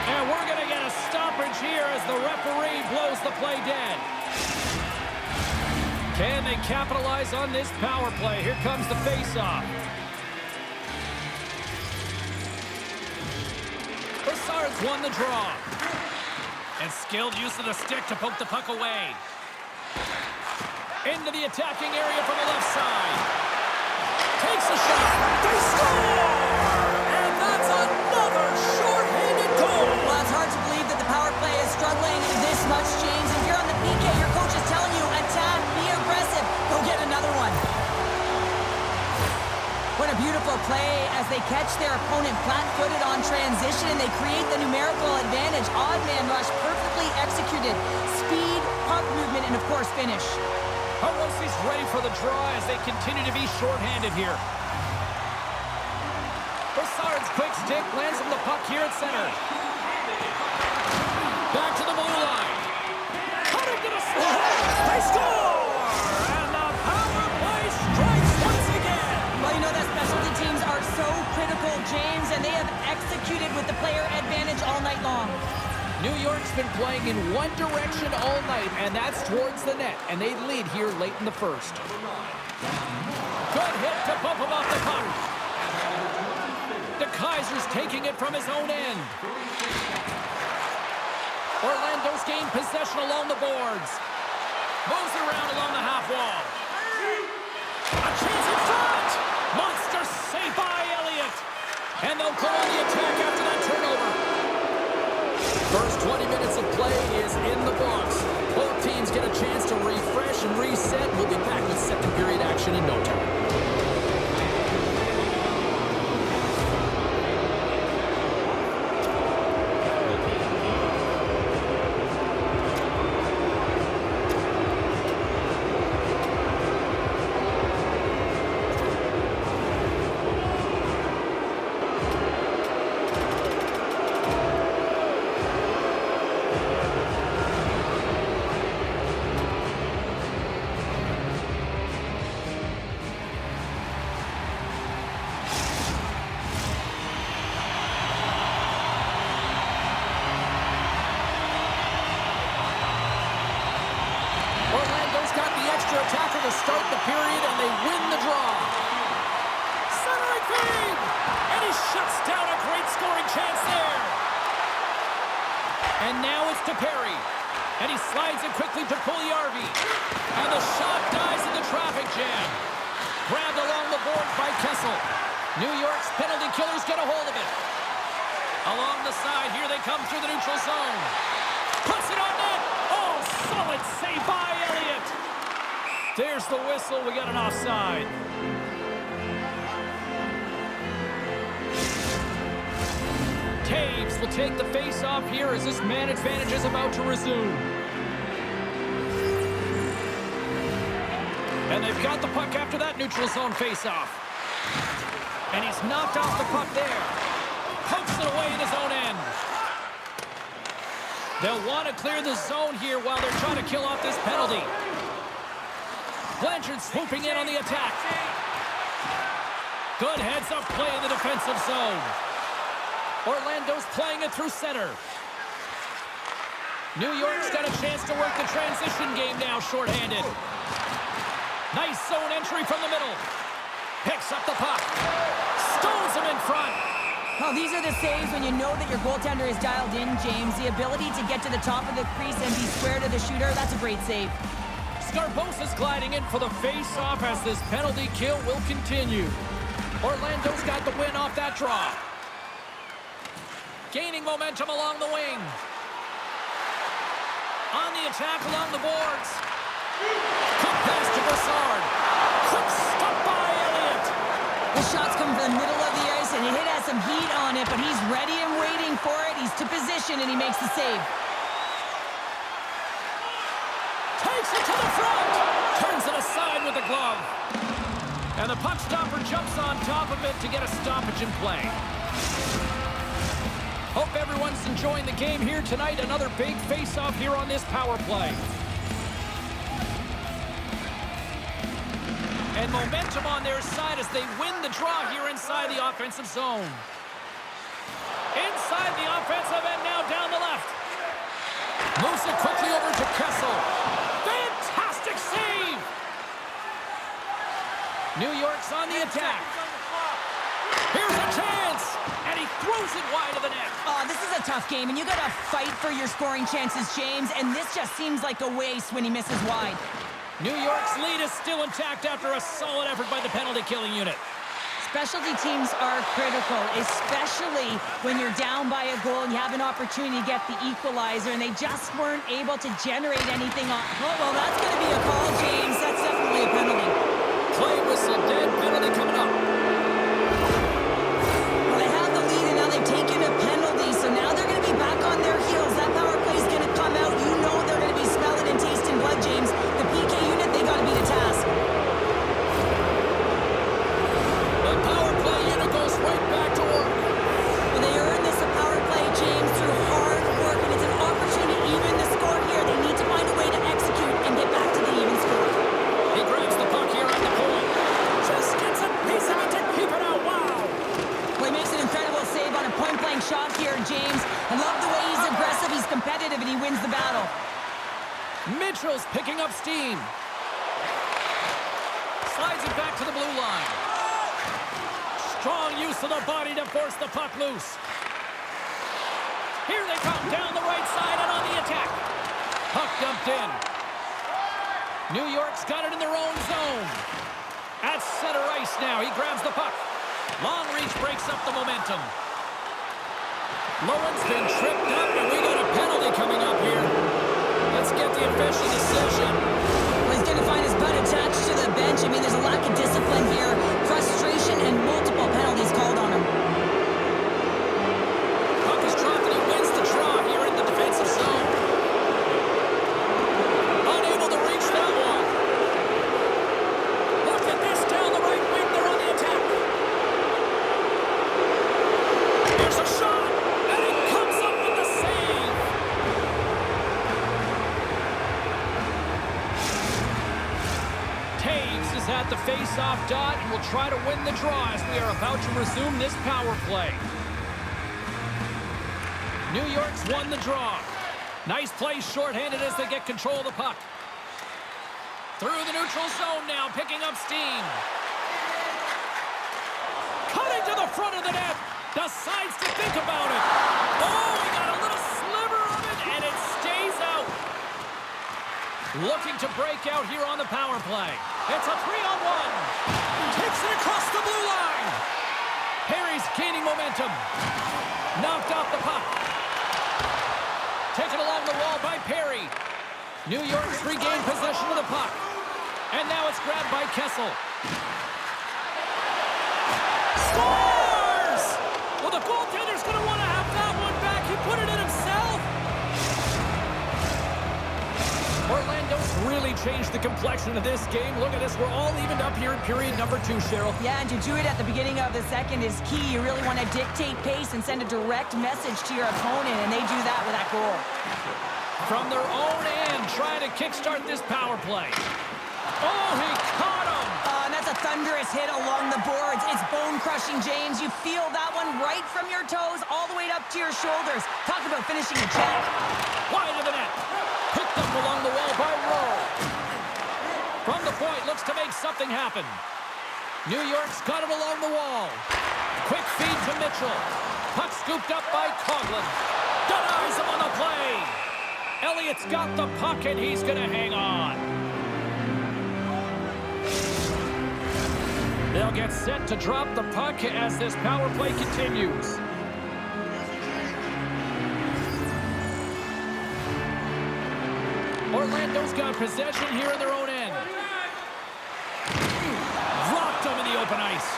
A: And we're going to get a stoppage here as the referee blows the play dead. Can they capitalize on this power play? Here comes the face-off. Brassard's won the draw. And skilled use of the stick to poke the puck away. Into the attacking area from the left side. Takes a shot. They score! And that's another short-handed goal.
B: Well, it's hard to believe that the power play is struggling this much, James. If you're on the PK, your coach is telling you, attack, be aggressive, go get another one. What a beautiful play as they catch their opponent flat-footed on transition, and they create the numerical advantage. Odd man rush, perfectly executed. Speed, puck movement, and of course, finish.
A: Hirosi's ready for the draw as they continue to be short-handed here. Brassard's quick stick lands him the puck here at center. Back to the blue line. Cut into the slot. They score! And the power play strikes once again.
B: Well, you know that specialty teams are so critical, James, and they have executed with the player advantage all night long.
A: New York's been playing in one direction all night, and that's towards the net, and they lead here late in the first. Good hit to bump him off the puck. De Keyser's taking it from his own end. Orlando's gained possession along the boards. Moves around along the half wall. A chance in front! Monster save by Elliott. And they'll go on the attack after that turnover. First 20 minutes of play is in the books. Both teams get a chance to refresh and reset. We'll be back with second period action in no time. Attacker to start the period, and they win the draw. Centering feed! And he shuts down a great scoring chance there. And now it's to Perry. And he slides it quickly to Pugliarvi. And the shot dies in the traffic jam. Grabbed along the board by Kessel. New York's penalty killers get a hold of it. Along the side, here they come through the neutral zone. Puts it on net. Oh, solid save by Elliott. There's the whistle. We got an offside. Taves will take the face-off here as this man advantage is about to resume. And they've got the puck after that neutral zone face-off. And he's knocked off the puck there. Pokes it away in his own end. They'll want to clear the zone here while they're trying to kill off this penalty. Blanchard swooping in on the attack. Good heads-up play in the defensive zone. Orlando's playing it through center. New York's got a chance to work the transition game now, shorthanded. Nice zone entry from the middle. Picks up the puck. Stones him in front.
B: Oh, these are the saves when you know that your goaltender is dialed in, James. The ability to get to the top of the crease and be square to the shooter, that's a great save.
A: Scarbosa's gliding in for the face-off as this penalty kill will continue. Orlando's got the win off that draw. Gaining momentum along the wing. On the attack along the boards. Quick pass to Brassard. Quick stop by Elliott.
B: The shots come from the middle of the ice, and it has some heat on it, but he's ready and waiting for it. He's to position, and he makes the save.
A: Takes it to the front. Turns it aside with the glove. And the puck stopper jumps on top of it to get a stoppage in play. Hope everyone's enjoying the game here tonight. Another big face-off here on this power play. And momentum on their side as they win the draw here inside the offensive zone. Inside the offensive end now down the left. Moves it quickly over to Kessel. Fantastic save! New York's on the attack. Here's a chance! And he throws it wide of the net.
B: Oh, this is a tough game, and you got to fight for your scoring chances, James, and this just seems like a waste when he misses wide.
A: New York's lead is still intact after a solid effort by the penalty-killing unit.
B: Specialty teams are critical, especially when you're down by a goal and you have an opportunity to get the equalizer, and they just weren't able to generate anything on... Oh, well, that's going to be a call, James. That's definitely a penalty.
A: Play whistle dead. Penalty coming up.
B: Well, they have the lead, and now they've taken a penalty, so now they're going to be back on their heels. That power play is going to come out. You know they're going to be smelling and tasting blood, James. The PK unit, they got to be the task.
A: The power play unit goes right back to work.
B: Well, they earned this a power play, James, through hard work, and it's an opportunity to even the score here. They need to find a way to execute and get back to the even score.
A: He grabs the puck here at the point. Just gets a piece of it to keep it out. Wow!
B: Well, he makes an incredible save on a point-blank shot here, James. I love the way he's aggressive, he's competitive, and he wins the battle.
A: Mitchell's picking up steam. Slides it back to the blue line. Strong use of the body to force the puck loose. Here they come down the right side and on the attack. Puck dumped in. New York's got it in their own zone. At center ice now. He grabs the puck. Long reach breaks up the momentum. Lowen's been tripped up, and we got a penalty coming up here. Let's get the official decision.
B: Well, he's going to find his butt attached to the bench. I mean, there's a lack of discipline here. Frustration and multiple penalties called on him.
A: Puck is dropped, and he wins the draw here in the defensive zone. Unable to reach that one. Look at this down the right wing. They're on the attack. Here's a shot, and it comes up with the save. Taves is at the face-off dot and will try to win the draw as we are about to resume this power play. New York's won the draw. Nice play shorthanded as they get control of the puck. Through the neutral zone now, picking up steam. Cutting to the front of the net. Decides to think about it. Oh, he got a little sliver of it, and it stays out. Looking to break out here on the power play. It's a 3-on-1. Takes it across the blue line. Perry's gaining momentum. Knocked off the puck. Taken along the wall by Perry. New York's regained possession of the puck. And now it's grabbed by Kessel. Scores! Well, the goaltender's going to want to have that one back. He put it in himself. Orlando's really changed the complexion of this game. Look at this. We're all evened up here in period number 2, Cheryl.
B: Yeah, and to do it at the beginning of the second is key. You really want to dictate pace and send a direct message to your opponent, and they do that with that goal.
A: From their own end, trying to kickstart this power play. Oh, he caught him!
B: And that's a thunderous hit along the boards. It's bone-crushing, James. You feel that one right from your toes all the way up to your shoulders. Talk about finishing a check.
A: Wide of the net. Picked up along the wall by Rowe. From the point, looks to make something happen. New York's got it along the wall. Quick feed to Mitchell. Puck scooped up by Coughlin. Denies him on the play. Elliott's got the puck, and he's going to hang on. They'll get set to drop the puck as this power play continues. Orlando's got possession here in their own end. Rocked them in the open ice.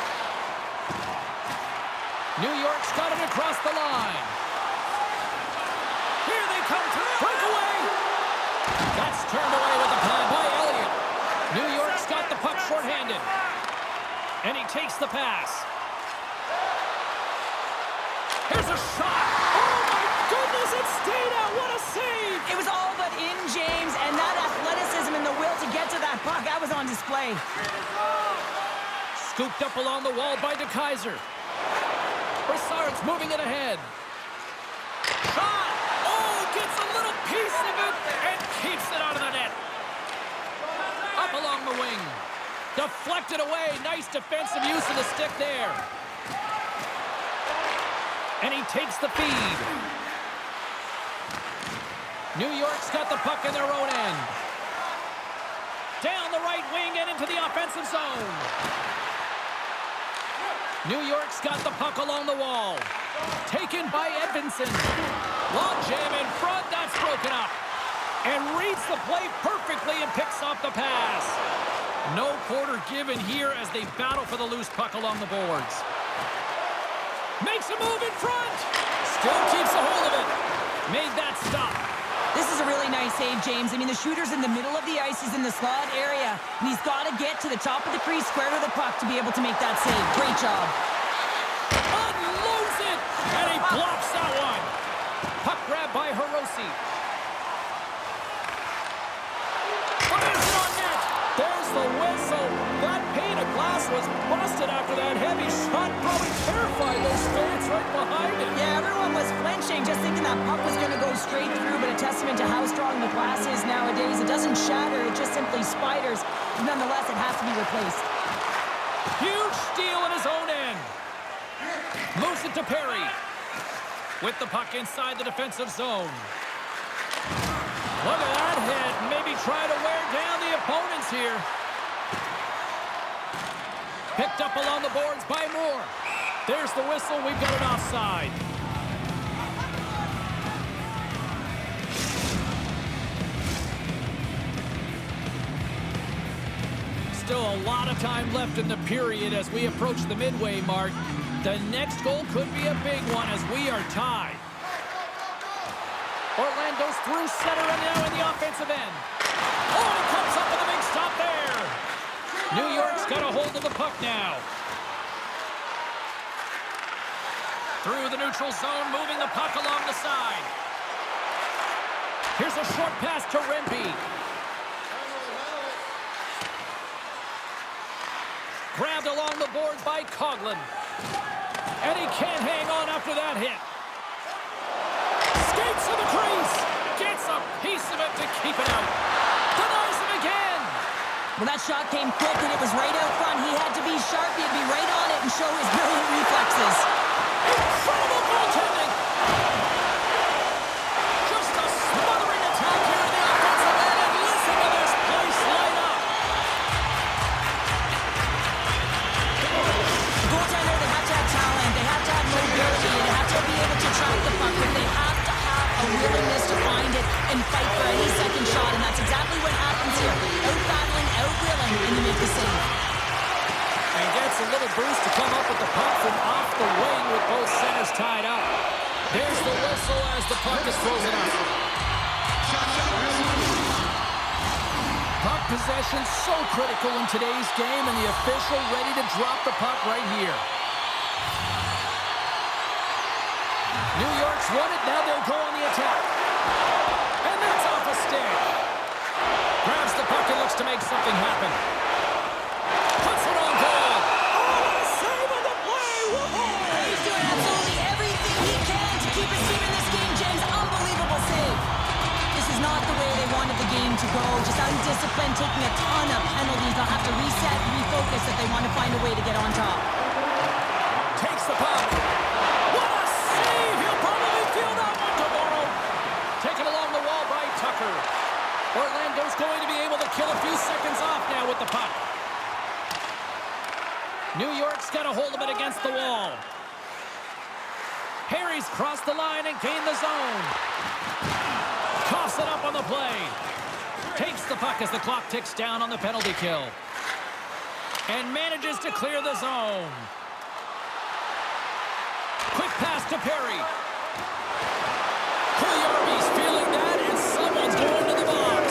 A: New York's got it across the line. Here they come to breakaway. That's turned away with the play by Elliott. New York's got the puck shorthanded. And he takes the pass. Here's a shot. Oh, my goodness, it stayed out. What a save.
B: It was all but in, James, and that athleticism and the will to get to that puck, that was on display.
A: Scooped up along the wall by DeKaiser. Brassard's moving it ahead. Shot. Oh, gets a little piece of it and keeps it out of the net. Up along the wing. Deflected away. Nice defensive use of the stick there. And he takes the feed. New York's got the puck in their own end. Down the right wing and into the offensive zone. New York's got the puck along the wall. Taken by Edvinson. Long jam in front. That's broken up. And reads the play perfectly and picks off the pass. No quarter given here as they battle for the loose puck along the boards. Makes a move in front. Still keeps a hold of it. Made that stop.
B: This is a really nice save, James. I mean, the shooter's in the middle of the ice. He's in the slot area. And he's got to get to the top of the crease, square to the puck to be able to make that save. Great job.
A: Unloads it. And he blocks that one. Puck grab by Hirose. Fires it on net. There's the whistle. That pane of glass was busted after that heavy shot. Probably terrified those fans right behind it.
B: Yeah, everyone was flinching, just thinking that puck was going to go straight through, but a testament to how strong the glass is nowadays. It doesn't shatter, it just simply spiders. Nonetheless, it has to be replaced.
A: Huge steal in his own end. Moves it to Perry. With the puck inside the defensive zone. Look at that hit. Maybe try to wear down the opponents here. Picked up along the boards by Moore. There's the whistle. We've got an offside. Still a lot of time left in the period as we approach the midway mark. The next goal could be a big one as we are tied. Orlando's through center and now in the offensive end. Oh, it comes up with a big stop there. New York's got a hold of the puck now. Through the neutral zone, moving the puck along the side. Here's a short pass to Rempe. Grabbed along the boards by Coughlin. And he can't hang on after that hit. Skates to the crease. Gets a piece of it to keep it out. Denies him again.
B: Well, that shot came quick and it was right out front. He had to be sharp. He had to be right on it and show his brilliant reflexes.
A: Incredible goaltending. Just a smothering attack here in the offensive end. And listen to this place light up.
B: Goaltender, they have to have talent, they have to have mobility, they have to be able to track the puck, but they have to have a willingness to find it and fight for any second shot, and that's exactly what happens here. Out-battling, out-willing, and you make the save.
A: And gets a little boost to come up with the puck from off the wing with both centers tied up. There's the whistle as the puck is frozen up. Puck possession so critical in today's game, and the official ready to drop the puck right here. New York's won it, now they'll go on the attack. And that's off a stick. Grabs the puck and looks to make something happen. Puts it on goal. Oh, what a save on the play! Whoa!
B: He's doing absolutely everything he can to keep his team in this game, James. Unbelievable save. This is not the way they wanted the game to go. Just undisciplined, taking a ton of penalties. They'll have to reset and refocus if they want to find a way to get on top.
A: Takes the puck. What a save! He'll probably feel that one tomorrow. Taken along the wall by Tucker. Orlando's going to be able to kill a few seconds off now with the puck. New York's got a hold of it against the wall. Harry's crossed the line and gained the zone. Coughs it up on the play. Takes the puck as the clock ticks down on the penalty kill. And manages to clear the zone. Quick pass to Perry. Pugliarvi's feeling that, and someone's going to the box.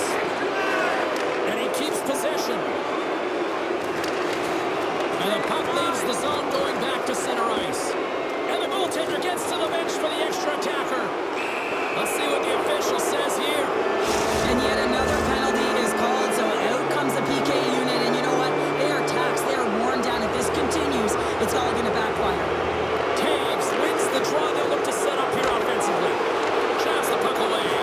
A: And he keeps possession. And the puck leaves the zone going back to center ice. And the goaltender gets to the bench for the extra attacker. Let's see what the official says here.
B: And yet another penalty is called, so out comes the PK unit. And you know what? They are taxed. They are worn down. If this continues, it's all going to backfire.
A: Taves wins the draw. They look to set up here offensively. Jabs the puck away.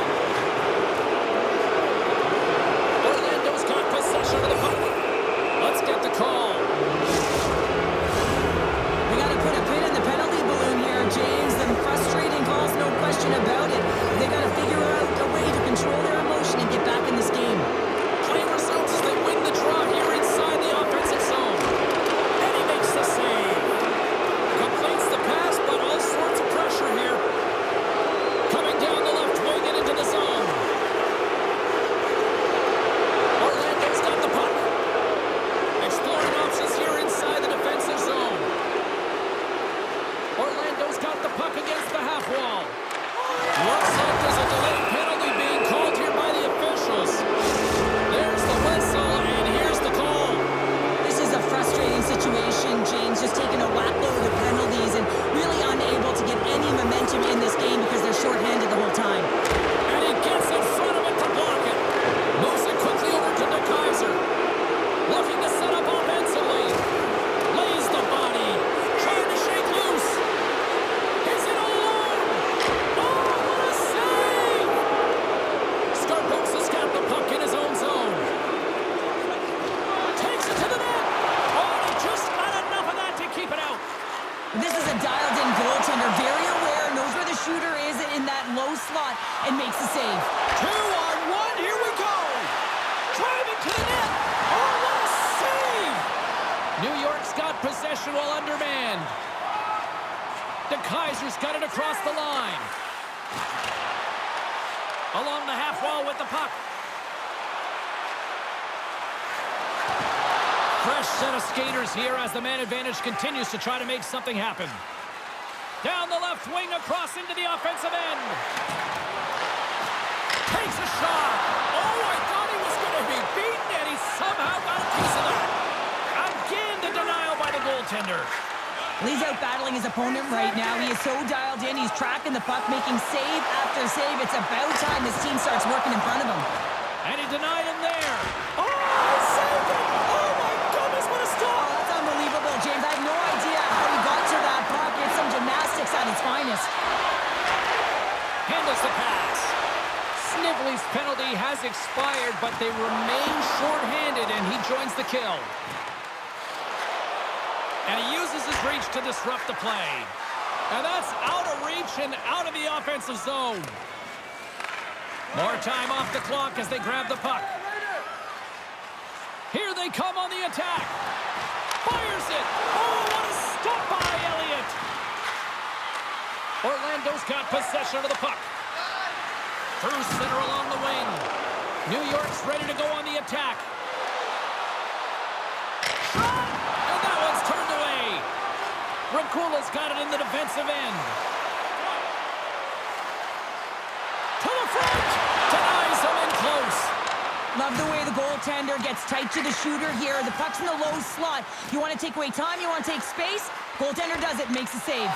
A: just got it across the line. Along the half wall with the puck. Fresh set of skaters here as the man advantage continues to try to make something happen. Down the left wing, across into the offensive end. Takes a shot. Oh, I thought he was going to be beaten, and he somehow got a piece of that. Again, the denial by the goaltender.
B: He's out battling his opponent right now. He is so dialed in. He's tracking the puck, making save after save. It's about time his team starts working in front of him.
A: And he denied him there. Oh, he saved it. Oh, my goodness, what a stop.
B: That's unbelievable, James. I have no idea how he got to that puck. It's some gymnastics at its finest.
A: Handles the pass. Snively's penalty has expired, but they remain shorthanded, and he joins the kill. And he uses his reach to disrupt the play. And that's out of reach and out of the offensive zone. More time off the clock as they grab the puck. Here they come on the attack. Fires it. Oh, what a stop by Elliott. Orlando's got possession of the puck. Through center along the wing. New York's ready to go on the attack. Shot! And that one's turned away. Rakula's got it in the defensive end. To the front! Denies him in close.
B: Love the way the goaltender gets tight to the shooter here. The puck's in the low slot. You want to take away time, you want to take space. Goaltender does it, makes a save.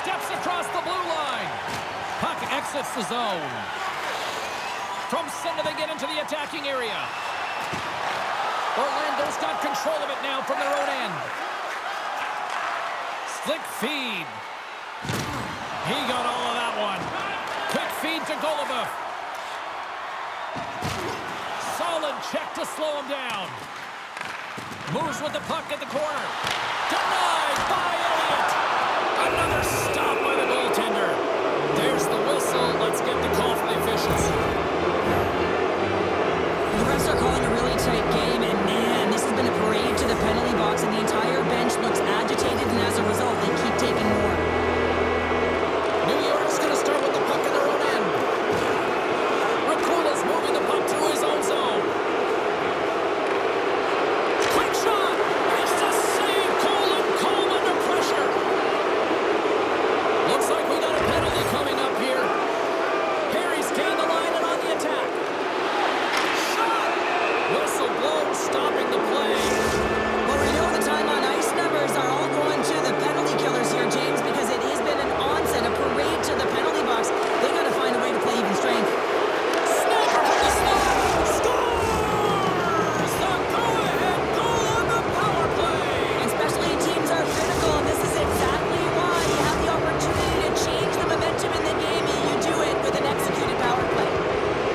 A: Steps across the blue line. Puck exits the zone. From center they get into the attacking area. Orlando's got control of it now from their own end. Slick feed. He got all of that one. Quick feed to Golubev. Solid check to slow him down. Moves with the puck at the corner. Denied by Elliott. Another stop by the goaltender. There's the whistle. Let's get the call from the officials.
B: The refs are calling a really tight game, and man, this has been a parade to the penalty box, and the entire bench looks agitated, and as a result, they keep taking more.
A: New York's going to start with the puck in their own end. Rakula's moving the puck through his own zone. Quick shot! It's a save! Calm under pressure. Looks like we got a penalty coming up here. Perry's gained the line and on the attack. Shot! Whistle blown, stopping the play.
B: Well, we know the time on ice numbers are all going to the penalty killers here, James, because it has been an onset, a parade to the penalty box. They got to find a way to play even strength.
A: Sniper from the slot! Scores! The go-ahead goal on the power play!
B: And specialty teams are critical, and this is exactly why you have the opportunity to change the momentum in the game, and you do it with an executed power play.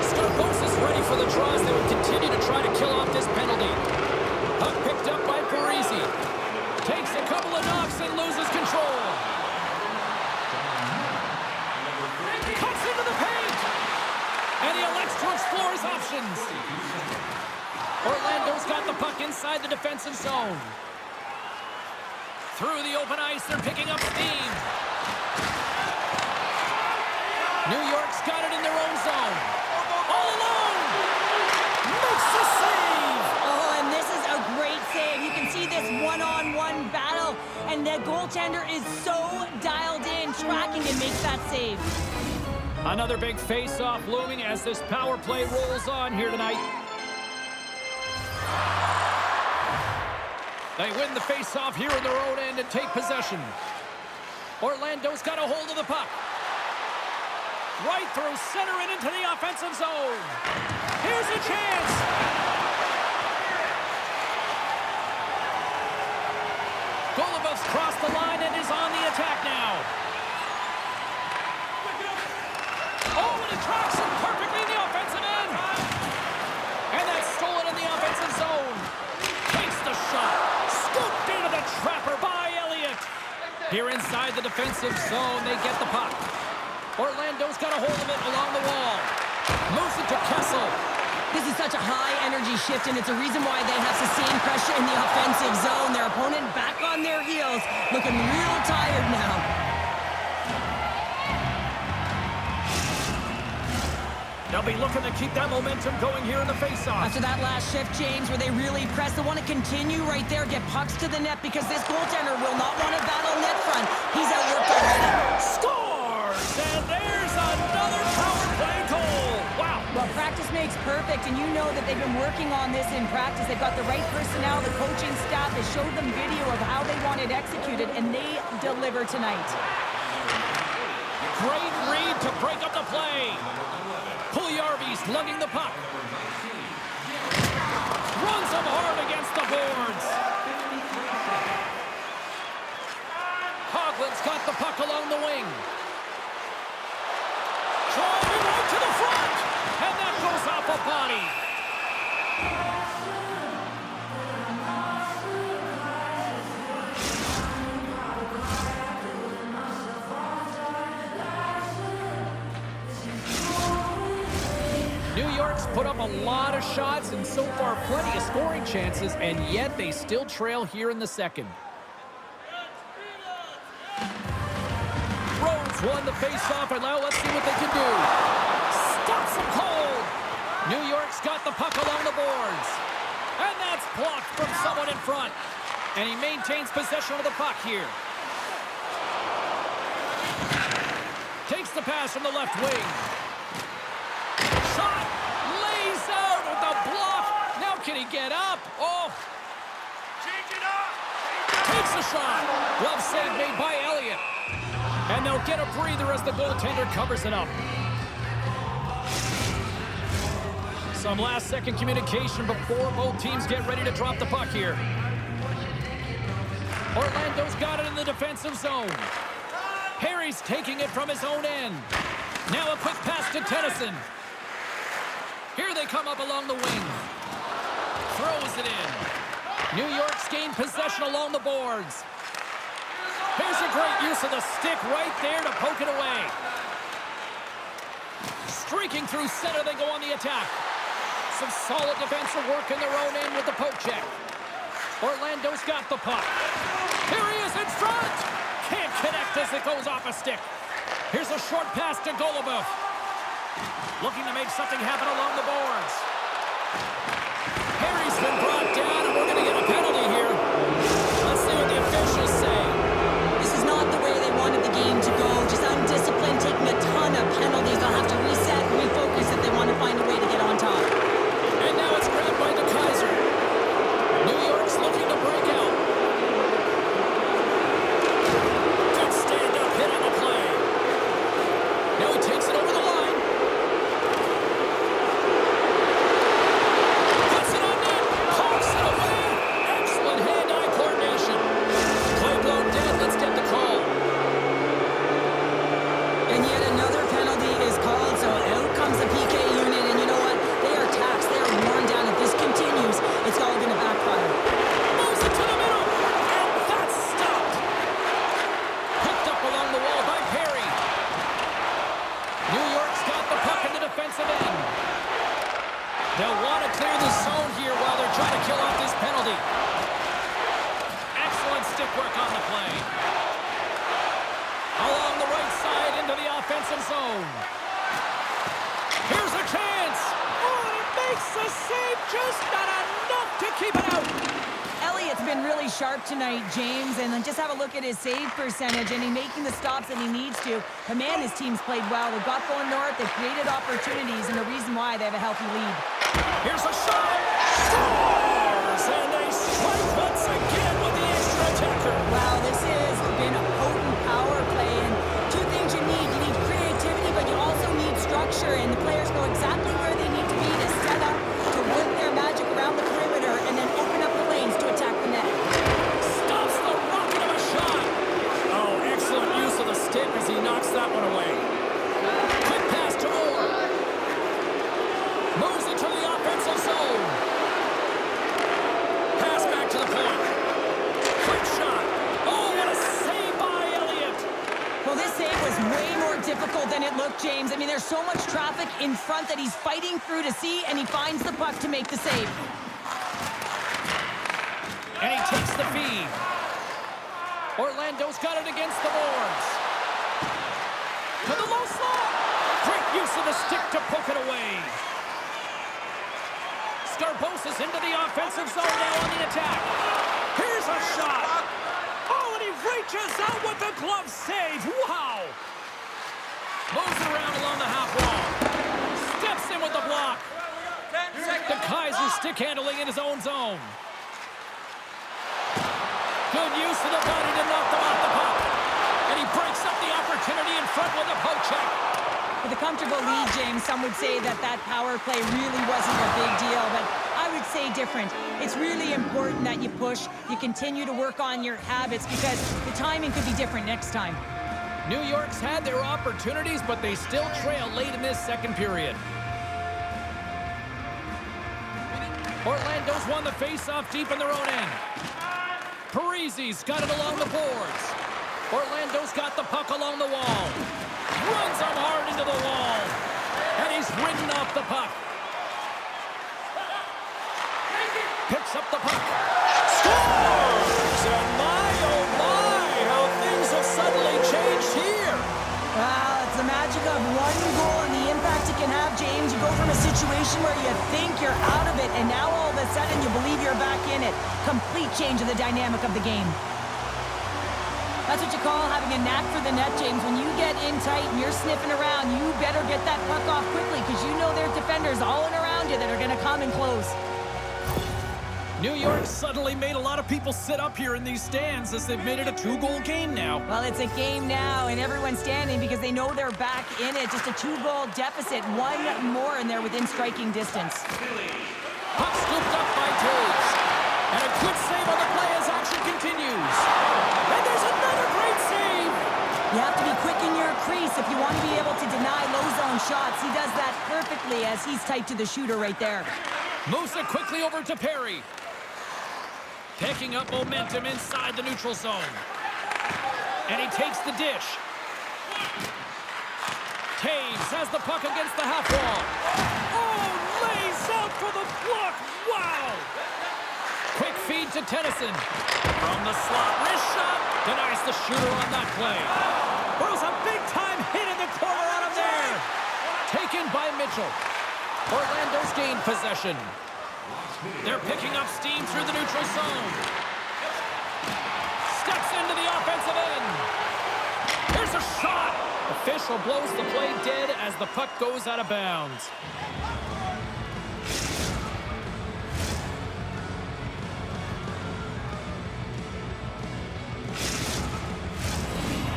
A: Scarpos is ready for the draws. They will continue to try to kill off this penalty. Puck picked up by Parisi. Takes a couple of knocks and loses control. Cuts into the paint. And he elects to explore his options. Orlando's got the puck inside the defensive zone. Through the open ice, they're picking up steam. New York's got it in their own zone. All alone! Makes the save!
B: Oh, and this is a great save. You can see this one-on-one battle, and the goaltender is so dialed in, tracking and makes that save.
A: Another big face-off looming as this power play rolls on here tonight. They win the face-off here in their own end and take possession. Orlando's got a hold of the puck. Right through center and into the offensive zone. Here's a chance. Golubev's crossed the line and is on the attack now. Oh, and he tracks him perfectly in the offensive end. And that's stolen in the offensive zone. Takes the shot. Scooped into the trapper by Elliott. Here inside the defensive zone, they get the puck. Orlando's got a hold of it along the wall. Moves it to Kessel.
B: This is such a high-energy shift, and it's a reason why they have sustained pressure in the offensive zone. Their opponent back on their heels, looking real tired now.
A: They'll be looking to keep that momentum going here in the face-off.
B: After that last shift, James, where they really press, they want to continue right there, get pucks to the net, because this goaltender will not want to battle net front. He's outworked already.
A: Scores! And there's another power play goal! Wow!
B: Well, practice makes perfect, and you know that they've been working on this in practice. They've got the right personnel, the coaching staff has showed them video of how they want it executed, and they deliver tonight.
A: Great read to break up the play. Puljujärvi's lugging the puck. Runs him hard against the boards. Hoglin's got the puck along the wing. Driving right to the front. And that goes off a body. New York's put up a lot of shots and so far plenty of scoring chances, and yet they still trail here in the second. Rhodes won the face-off, and now let's see what they can do. Stops him cold. New York's got the puck along the boards. And that's blocked from someone in front. And he maintains possession of the puck here. Takes the pass from the left wing. Shot! Lays out with the block. Now can he get up? Oh!
C: Change it up!
A: Takes a shot. Glove save made by Elliott. And they'll get a breather as the goaltender covers it up. Some last-second communication before both teams get ready to drop the puck here. Orlando's got it in the defensive zone. Harry's taking it from his own end. Now a quick pass to Tennyson. Here they come up along the wing. Throws it in. New York's gained possession along the boards. Here's a great use of the stick right there to poke it away. Streaking through center, they go on the attack. Some solid defensive work in their own end with the poke check. Orlando's got the puck. Here he is in front. Can't connect as it goes off a stick. Here's a short pass to Golubev. Looking to make something happen along the boards. Harry's been brought down, and we're going to get a penalty here. Let's see what the officials say.
B: This is not the way they wanted the game to go. Just undisciplined, taking a ton of penalties. They'll have to reset and refocus if they want to find a way to get on top.
A: And now it's grabbed by the Kaiser. New York's looking to break out. Good stand-up hit on the play. Now he takes it over the line. Puts it on net. Pokes it away. Excellent hand-eye coordination. Play blown dead. Let's get the call.
B: And yet another penalty is called, so out comes the PK unit, and you know what? They are taxed, they are worn down. If this continues, it's all going to backfire.
A: Moves it to the middle, and that's stopped. Picked up along the wall by Perry. New York's got the puck in the defensive end. They'll want to clear the zone here while they're trying to kill off this penalty. Excellent stick work on the play. Along the right side into the offensive zone. Here's a chance. Oh, it makes the save, just not enough to keep it out.
B: Elliott's been really sharp tonight, James, and then just have a look at his save percentage, and he's making the stops that he needs to. But man, his team's played well. They've got going north, they've created opportunities, and the reason why they have a healthy lead.
A: Here's a shot. Scores! And they strike once again with the extra attacker.
B: Wow, this has been a potent power play, and two things you need. You need creativity, but you also need structure, and the players know exactly where they need to be to set up, to work their magic around the perimeter, and then open up the lanes to attack the net.
A: Stops the rocket of a shot. Oh, excellent use of the stick as he knocks that one away. Quick pass to Moore. Moves into the offensive zone. Pass back to the point. Quick shot. Oh, what a save by Elliott.
B: Well, this save was way more difficult than it looked, James. I mean, there's so much traffic traffic in front that he's fighting through to see, and he finds the puck to make the save.
A: And he takes the feed. Orlando's got it against the boards. To the low slot. Great use of the stick to poke it away. Scarbosa's into the offensive zone now on the attack. Here's a shot. Oh, and he reaches out with the glove save. Wow. Moves it around along the half wall. Steps in with the block. The Kaiser stick handling in his own zone. Good use of the body to knock them off the puck. And he breaks up the opportunity in front with a poke check.
B: With a comfortable lead, James, some would say that power play really wasn't a big deal, but I would say different. It's really important that you push, you continue to work on your habits, because the timing could be different next time.
A: New York's had their opportunities, but they still trail late in this second period. Orlando's won the face-off deep in their own end. Parise's got it along the boards. Orlando's got the puck along the wall. Runs him hard into the wall. And he's ridden off the puck. Picks up the puck. Scores! And my, oh my, how things have suddenly changed here.
B: Wow, it's the magic of one goal and the impact it can have, James. You go from a situation where you think you're out of it, and now all of a sudden you believe you're back in it. Complete change of the dynamic of the game. That's what you call having a knack for the net, James. When you get in tight and you're sniffing around, you better get that puck off quickly, because you know there's defenders all in around you that are going to come and close.
A: New York suddenly made a lot of people sit up here in these stands as they've made it a 2-goal game now.
B: Well, it's a game now, and everyone's standing because they know they're back in it. Just a 2-goal deficit. One more, and they're within striking distance.
A: Puck scooped up by Toews. And a good save on the play as action continues. And there's another great save.
B: You have to be quick in your crease if you want to be able to deny low-zone shots. He does that perfectly as he's tight to the shooter right there.
A: Moves it quickly over to Perry. Picking up momentum inside the neutral zone. And he takes the dish. Taves has the puck against the half wall. Oh, lays out for the block. Wow. Quick feed to Tennyson. From the slot, wrist shot. Denies the shooter on that play. Throws a big-time hit in the corner on him there. Taken by Mitchell. Orlando's gained possession. They're picking up steam through the neutral zone. Steps into the offensive end. Here's a shot. Official blows the play dead as the puck goes out of bounds.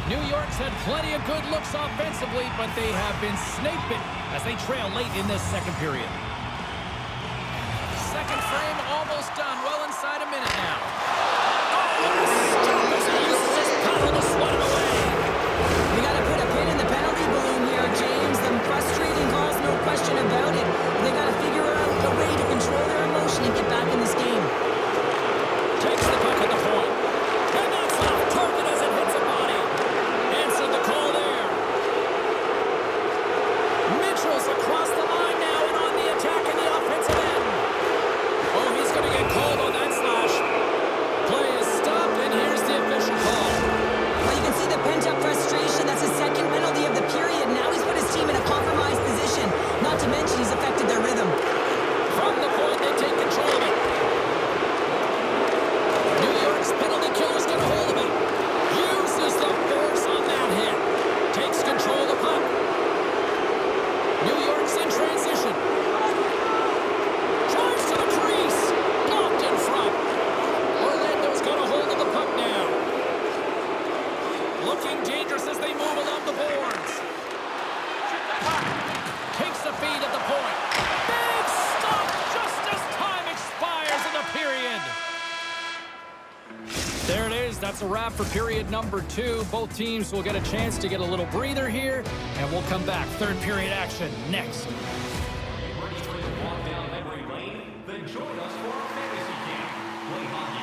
A: New York's had plenty of good looks offensively, but they have been snake-bitten as they trail late in this second period. Second frame almost done, well inside a minute now. Oh, what a stop as he uses his paddle to swat it away.
B: We got to put a pin in the penalty balloon here, James. Them frustrating calls, no question about it. They got to figure out a way to control their emotion and get back in this game.
A: Takes the puck at the point. And that's off target as it hits a body. Answered the call there. Mitchell's across the line now and on the attack in the offensive end. Oh, he's going to get called on that slash. Play is stopped, and here's the official call.
B: Well, you can see the pent-up frustration. That's his second penalty of the period. Now he's put his team in a compromised position. Not to mention he's affected their rhythm.
A: From the point, they take control of it. New York's penalty killer's got a hold of it. Uses the force on that hit. Takes control of the puck. New York's in transition. Drives to the crease. Blocked in front. Orlando's got a hold of the puck now. Looking dangerous as they move along the boards. Takes the feed at the point. Big stop just as time expires in the period. There it is. That's a wrap for period number 2. Both teams will get a chance to get a little breather here, and we'll come back. Third period action next.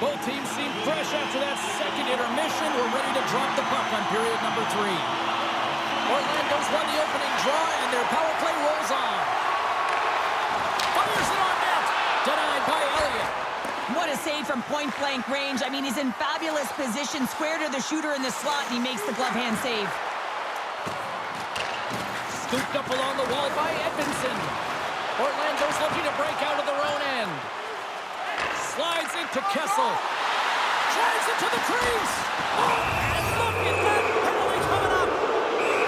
A: Both teams seem fresh after that second intermission. We're ready to drop the puck on period number 3. Orlando's won the opening draw, and their power play rolls on. Fires it on net. Denied by Elliott.
B: What a save from point-blank range. I mean, he's in fabulous position, square to the shooter in the slot, and he makes the glove hand save.
A: Scooped up along the wall by Edmondson. Orlando's looking to break out of their own end. Slides into Kessel. Drives it to the crease. Oh, and look at that penalty coming up.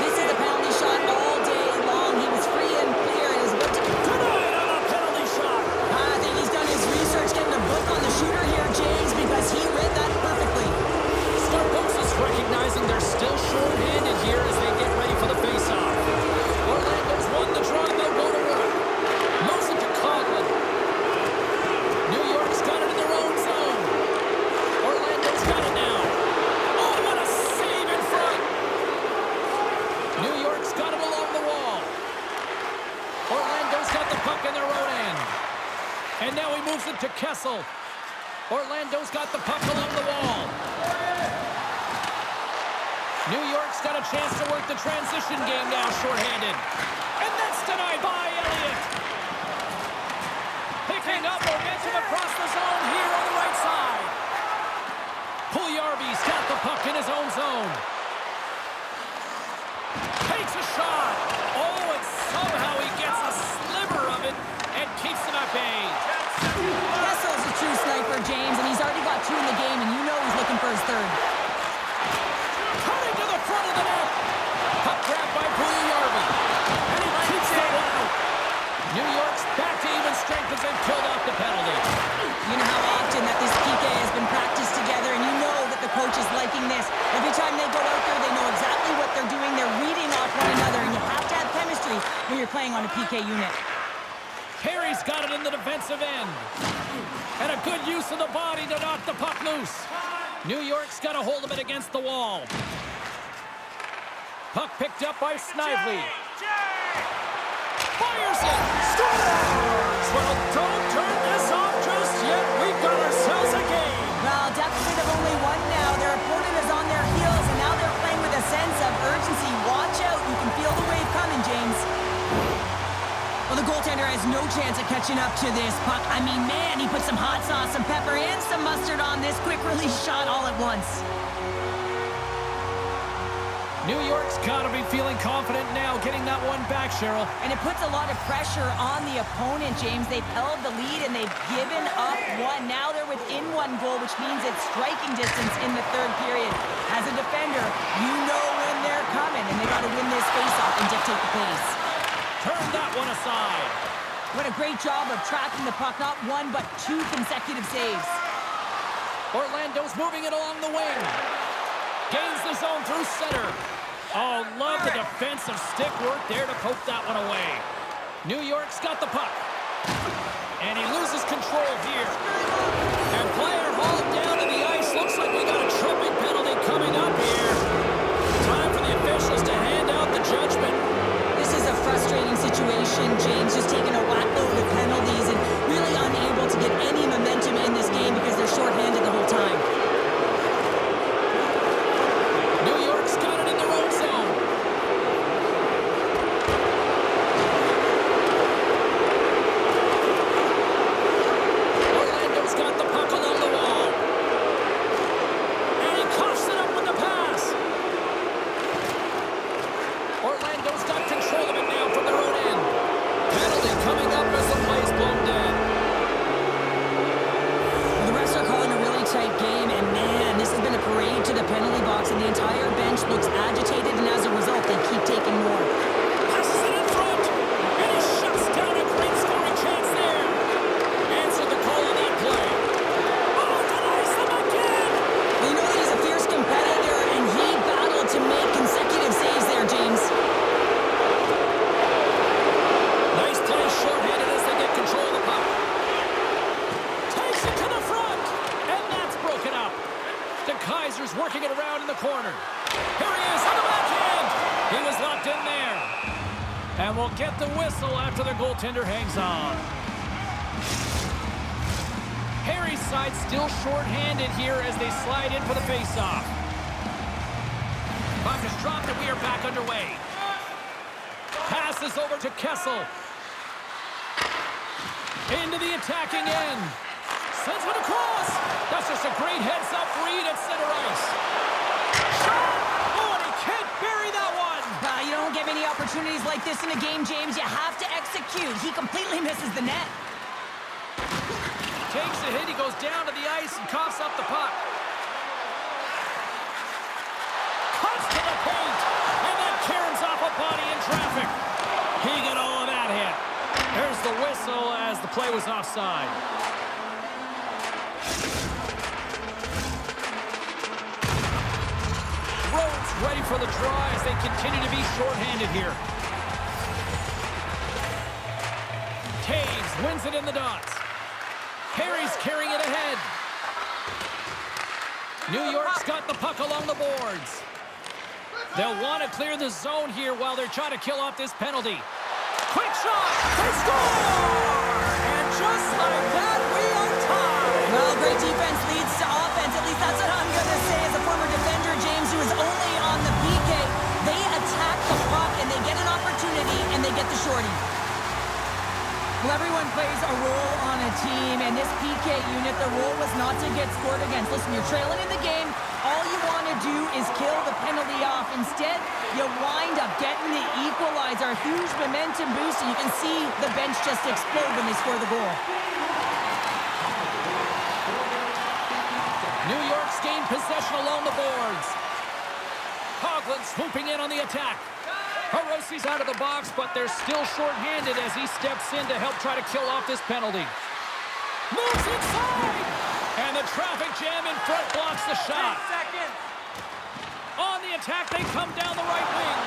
B: This is a penalty shot all day long. He was free and clear and is about to...
A: Denied on a penalty shot.
B: I think he's done his research getting a book on the shooter here, James, because he read that perfectly.
A: Starbucks is recognizing they're still short-handed here as they get ready for the face-off. Orlando's won the draw and they'll go to work. Moves it to Conlon. New York's got it in their own zone. Orlando's got it now. Oh, what a save in front. New York's got it along the wall. Orlando's got the puck in their own end. And now he moves it to Kessel. Orlando's got the puck along the wall. New York's got a chance to work the transition game now shorthanded. And that's denied by Elliott. Picking up momentum across the zone here on the right side. Puljujarvi's got the puck in his own zone. Takes a shot. Oh, and somehow he gets a sliver of it and keeps him at bay.
B: Kessel's a true sniper, James, and he's already got 2 in the game, and you know he's looking for his third.
A: Cutting to the front of the net. Puck grabbed by Puljujarvi. And he keeps that one out. New York's back to even strength as they've killed off the penalty.
B: You know how often that this PK has been practiced together, and you know that the coach is liking this. Every time they go out there, they know exactly what they're doing. They're reading off one another, and you have to have chemistry when you're playing on a PK unit.
A: Harry's got it in the defensive end. And a good use of the body to knock the puck loose. New York's got a hold of it against the wall. Puck picked up by Snively. Fires it! Scores! Well, don't turn this off just yet. We've got ourselves a game.
B: Well, deficit of only 1 now. Their opponent is on their heels, and now they're playing with a sense of urgency. Watch out. You can feel the wave coming, James. Well, the goaltender has no chance of catching up to this puck. I mean, man, he put some hot sauce, some pepper, and some mustard on this quick release shot all at once.
A: New York's got to be feeling confident now, getting that one back, Cheryl.
B: And it puts a lot of pressure on the opponent, James. They've held the lead, and they've given up 1. Now they're within 1 goal, which means it's striking distance in the 3rd period. As a defender, you know when they're coming, and they got to win this faceoff and dictate the pace.
A: Turn that one aside.
B: What a great job of tracking the puck. Not 1, but 2 consecutive saves.
A: Orlando's moving it along the wing. Gains the zone through center. Oh, love the defensive stick work there to poke that one away. New York's got the puck. And he loses control here. And player hauled down to the ice. Looks like we got a tripping penalty coming up here. Time for the officials to hand out the judgment.
B: This is a frustrating situation, James. Just taking a whack load of penalties and really unable to get any momentum in this game because they're shorthanded the whole time.
A: New York's got it in their own zone. Orlando's got the puck along the wall. And he coughs it up with the pass. Orlando's got control of it now from their own end. Penalty coming up as the play's blown dead.
B: Well, the refs are calling a really tight game, and man, this has been a parade to the penalty box, and the entire bench looks agitated, and as a result, they keep taking more.
A: Passes it in front, and he shuts down a great scoring chance there. Answered the call on that play. Oh, denies them again!
B: Well, you know that he's a fierce competitor, and he battled to make consecutive saves there, James.
A: Nice play shorthanded as they get control of the puck. Takes it to the front, and that's broken up. Kaiser's working it around in the corner. Here he is on the backhand. He was locked in there. And we'll get the whistle after the goaltender hangs on. Harry's side still short-handed here as they slide in for the faceoff. Puck is dropped and we are back underway. Passes over to Kessel. Into the attacking end. Sends one across. That's just a great heads-up read at center ice. Shot! Oh, and he can't bury that one.
B: You don't get many opportunities like this in a game, James. You have to execute. He completely misses the net.
A: Takes a hit. He goes down to the ice and coughs up the puck. Cuts to the paint. And then caroms off a body in traffic. He got all of that hit. There's the whistle as the play was offside. Rhodes ready for the draw as they continue to be shorthanded here. Taves wins it in the dots. Perry's carrying it ahead. New York's got the puck along the boards. They'll want to clear the zone here while they're trying to kill off this penalty. Quick shot! They score! And just like that, we are tied!
B: Well, great defense leads to offense. At least that's what I'm going to say as a former defender, James, who is only on the PK. They attack the puck, and they get an opportunity, and they get the shorty. Well, everyone plays a role on a team, and this PK unit, the role was not to get scored against. Listen, you're trailing in the game. All you want to do is kill the penalty off. Instead, you wind up getting the equalizer. A huge momentum boost, and you can see the bench just explode when they score the goal.
A: New York's gained possession along the boards. Coughlin swooping in on the attack. Hiroshi's out of the box, but they're still short-handed as he steps in to help try to kill off this penalty. Moves inside! And the traffic jam in front blocks the shot.
C: 10 seconds.
A: On the attack, they come down the right wing.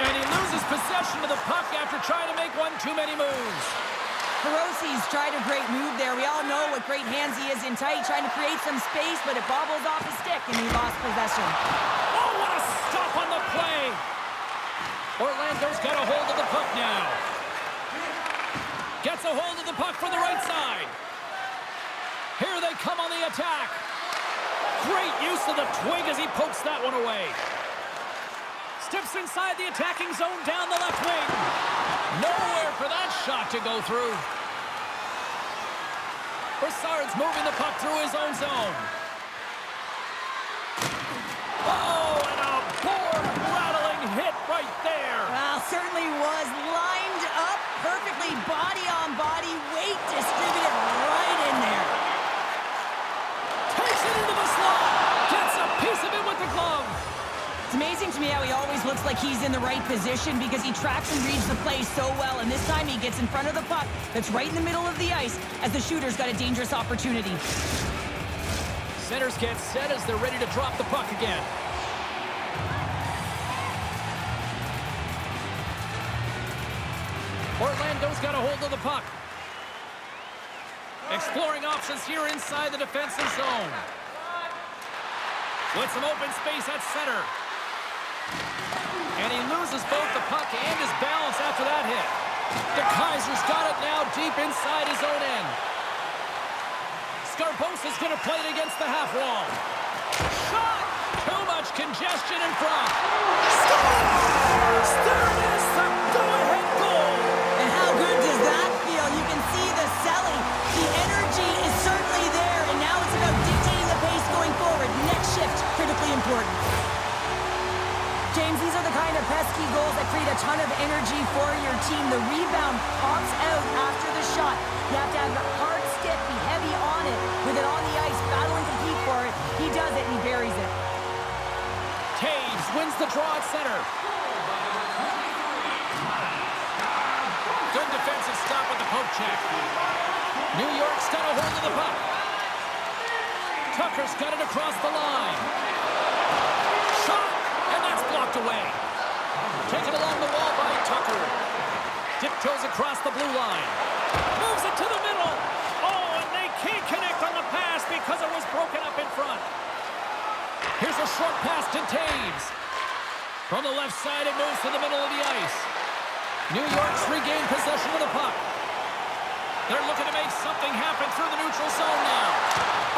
A: And he loses possession of the puck after trying to make one too many moves.
B: Hiroshi's tried a great move there. We all know what great hands he is in tight, trying to create some space, but it bobbles off his stick, and he lost possession.
A: Oh, what a stop on the play! Orlando's got a hold of the puck now. Gets a hold of the puck from the right side. Here they come on the attack. Great use of the twig as he pokes that one away. Steps inside the attacking zone down the left wing. Nowhere for that shot to go through. Broussard's moving the puck through his own zone. Oh, and a board-rattling hit right there.
B: Well, certainly was lined up perfectly, body on body, weight distributed right in there.
A: Takes it into the slot. Gets a piece of it with the glove.
B: It's amazing to me how he always looks like he's in the right position because he tracks and reads the play so well, and this time he gets in front of the puck that's right in the middle of the ice as the shooter's got a dangerous opportunity.
A: Centers get set as they're ready to drop the puck again. Orlando's got a hold of the puck. Exploring options here inside the defensive zone. With some open space at center. And he loses both the puck and his balance after that hit. The Kaiser's got it now deep inside his own end. Scarbosa's going to play it against the half wall. Shot! Too much congestion in front. Scores! There it is, the go-ahead goal!
B: And how good does that feel? You can see the selling. The energy is certainly there, and now it's about dictating the pace going forward. Next shift, critically important. James, these are the kind of pesky goals that create a ton of energy for your team. The rebound pops out after the shot. You have to have a hard stick, be heavy on it, with it on the ice, battle and compete for it. He does it, and he buries it.
A: Taves wins the draw at center. Good defensive stop with the poke check. New York's got a hold of the puck. Tucker's got it across the line. Shot! And that's blocked away. Taken along the wall by Tucker. Tiptoes across the blue line. Moves it to the middle. Oh, and they can't connect on the pass because it was broken up in front. Here's a short pass to Taves. From the left side, it moves to the middle of the ice. New York's regained possession of the puck. They're looking to make something happen through the neutral zone now.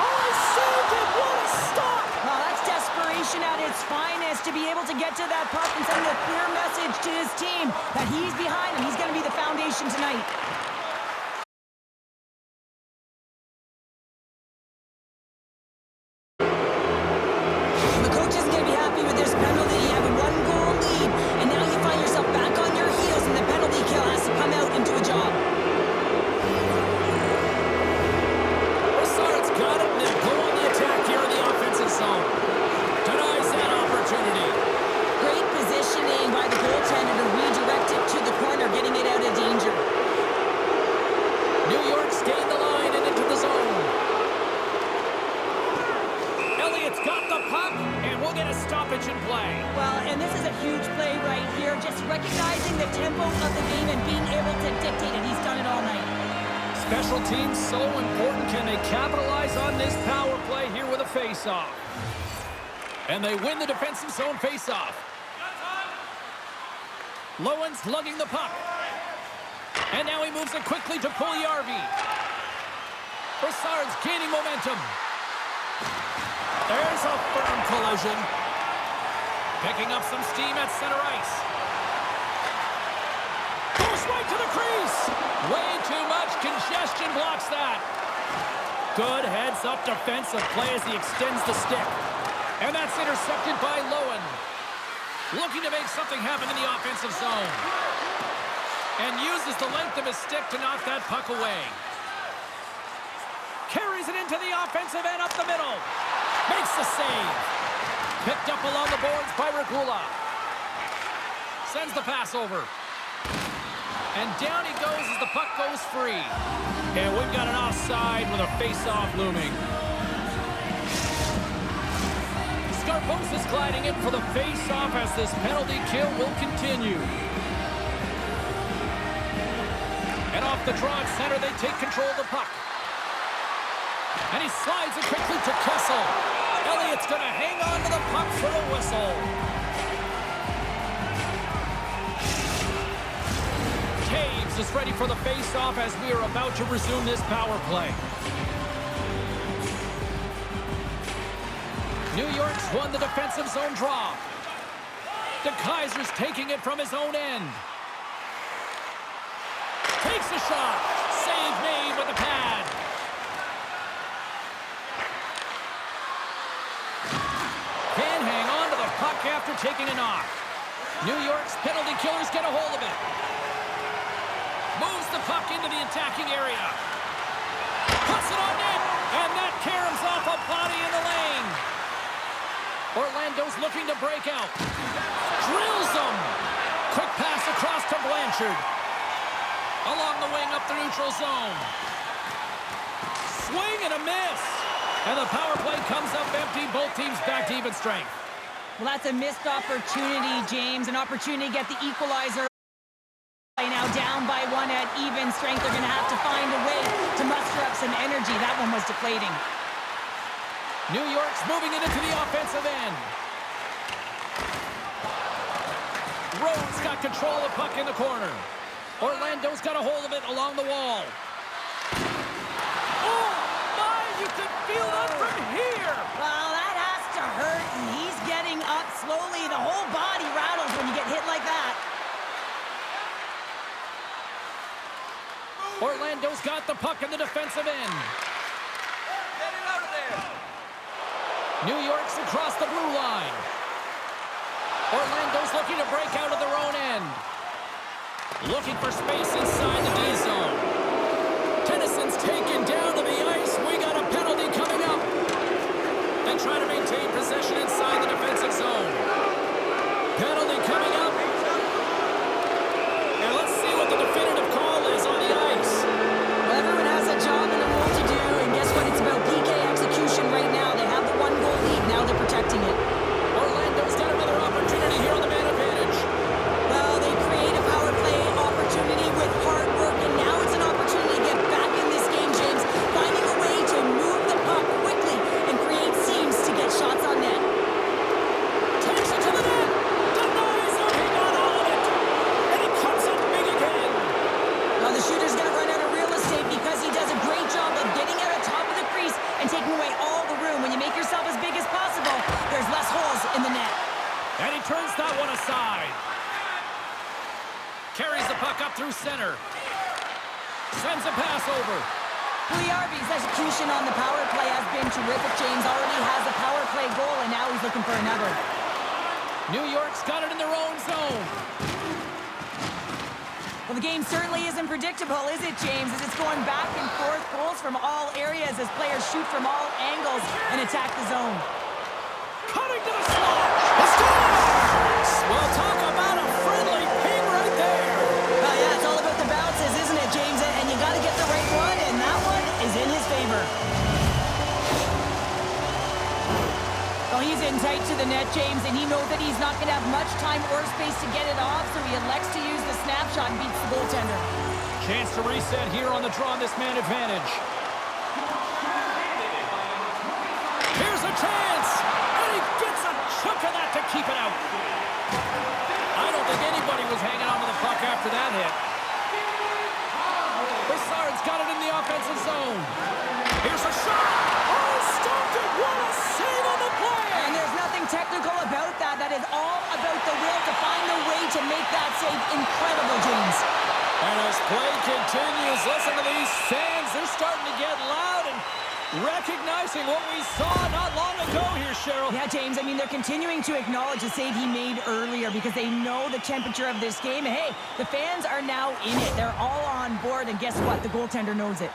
A: Oh, he saved it! What a stop!
B: Well, that's desperation at its finest to be able to get to that puck and send a clear message to his team that he's behind and he's going to be the foundation tonight. The coach isn't going to be happy with this penalty. You have a one-goal lead, and now you find yourself back on your heels, and the penalty kill has to come out and do a job.
A: Got it, and they go on the attack here in the offensive zone. Denies that opportunity.
B: Great positioning by the goaltender to redirect it to the corner, getting it out of danger.
A: New York's gained the line and into the zone. Elliott's got the puck, and we'll get a stoppage in play.
B: Well, and this is a huge play right here, just recognizing the tempo of the game and being able to dictate it. He's done it all night.
A: Special teams so important. Can they capitalize on this power play here with a face-off? And they win the defensive zone face-off. Lowen's lugging the puck. And now he moves it quickly to Puljujärvi. Brassard's gaining momentum. There's a firm collision. Picking up some steam at center ice. Goes right to the crease. Way too much congestion blocks that. Good heads-up defensive play as he extends the stick. And that's intercepted by Lowen. Looking to make something happen in the offensive zone. And uses the length of his stick to knock that puck away. Carries it into the offensive end up the middle. Makes the save. Picked up along the boards by Regula. Sends the pass over. And down he goes as the puck goes free. And we've got an offside with a face-off looming. Scarpo's is gliding in for the face-off as this penalty kill will continue. And off the draw at center, they take control of the puck. And he slides it quickly to Kessel. Elliott's going to hang on to the puck for a whistle. Taves is ready for the face-off as we are about to resume this power play. New York's won the defensive zone draw. De Keyser's taking it from his own end. Takes a shot. Save made with the pad. Can hang on to the puck after taking a knock. New York's penalty killers get a hold of it. Moves the puck into the attacking area. Puts it on net. And that caroms off a body in the lane. Orlando's looking to break out. Drills them. Quick pass across to Blanchard. Along the wing up the neutral zone. Swing and a miss. And the power play comes up empty. Both teams back to even strength.
B: Well, that's a missed opportunity, James. An opportunity to get the equalizer. Now down by one at even strength. They're going to have to find a way to muster up some energy. That one was deflating.
A: New York's moving it into the offensive end. Rhodes got control of the puck in the corner. Orlando's got a hold of it along the wall. Oh, my, you can feel that from here.
B: Well, that has to hurt, and he's getting up slowly. The whole body rattles when you get hit like that.
A: Orlando's got the puck in the defensive end.
C: Get it out of there.
A: New York's across the blue line. Orlando's looking to break out of their own end. Looking for space inside the D zone. Tennyson's taken down to the ice. We got a penalty coming up. They try to maintain possession inside the defensive zone. Penalty coming up. And let's see what the definitive call is on the ice.
B: Well, everyone has a job and a role to do, and guess what? It's about PK execution right now. They have the one-goal lead. Now they're protecting it.
A: Orlando's got another opportunity here on the man advantage.
B: Well, they create a power play opportunity with hard work, and now it's an opportunity to get back in this game, James. Finding a way to move the puck quickly and create seams to get shots on net.
A: Takes it to the net. Denies him. He got all of it. And he comes up big again.
B: Well, the shooter's going to run out of real estate because he does a great job of getting out on top of the crease and taking away all the room. When you make yourself as big as possible, there's
A: turns that one aside. Carries the puck up through center. Sends a pass over.
B: Puljujärvi's execution on the power play has been terrific. James already has a power play goal, and now he's looking for another.
A: New York's got it in their own zone.
B: Well, the game certainly isn't predictable, is it, James? As it's going back and forth, goals from all areas as players shoot from all angles and attack the zone.
A: Cutting to the slot. A score! Well, talk about a friendly ping right there.
B: Well, yeah, it's all about the bounces, isn't it, James? And you got to get the right one, and that one is in his favor. Well, he's in tight to the net, James, and he knows that he's not going to have much time or space to get it off, so he elects to use the snapshot and beats the goaltender.
A: Chance to reset here on the draw on this man advantage. Here's a chance, and he gets a chunk of that to keep it out. I don't think anybody was hanging on to the puck after that hit. Brassard's got it in the offensive zone. Here's a shot. Oh, stopped it. What a save on the play.
B: And there's nothing technical about that. That is all about the will to find a way to make that save incredible, James.
A: And as play continues, listen to these fans. They're starting to get loud and recognizing what we saw not long ago here, Cheryl.
B: Yeah, James, I mean, they're continuing to acknowledge the save he made earlier because they know the temperature of this game. And, hey, the fans are now in it. They're all on board, and guess what? The goaltender knows it.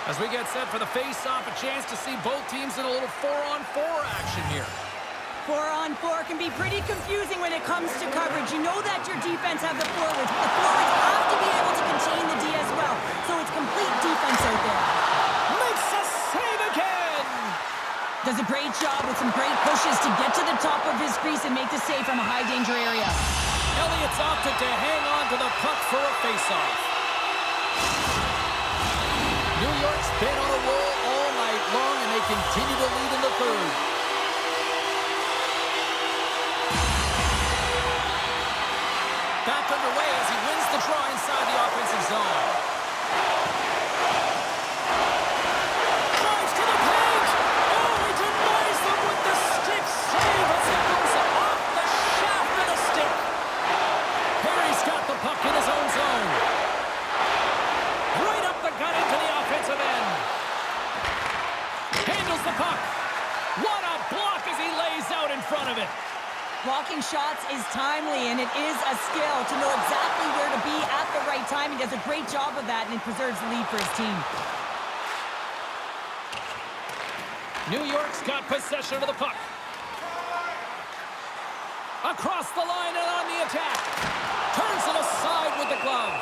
A: As we get set for the face-off, a chance to see both teams in a little 4-on-4 action here.
B: 4-on-4 can be pretty confusing when it comes to coverage. You know that your defense have the forwards, but the forwards have to be able to contain the D as well. So it's complete defense out there.
A: Makes a save again!
B: Does a great job with some great pushes to get to the top of his crease and make the save from a high-danger area.
A: Elliott's opted to hang on to the puck for a face-off. New York's been on a roll all night long, and they continue to lead in the third. Back underway as he wins the draw inside the offensive zone. Drives to the paint! Oh, he denies them with the stick save as it goes off the shaft of the stick. Perry's got the puck in his own zone. Right up the gut into the offensive end. Handles the puck. What a block as he lays out in front of it.
B: Blocking shots is timely, and it is a skill to know exactly where to be at the right time. He does a great job of that, and it preserves the lead for his team.
A: New York's got possession of the puck. Across the line and on the attack. Turns it aside with the glove.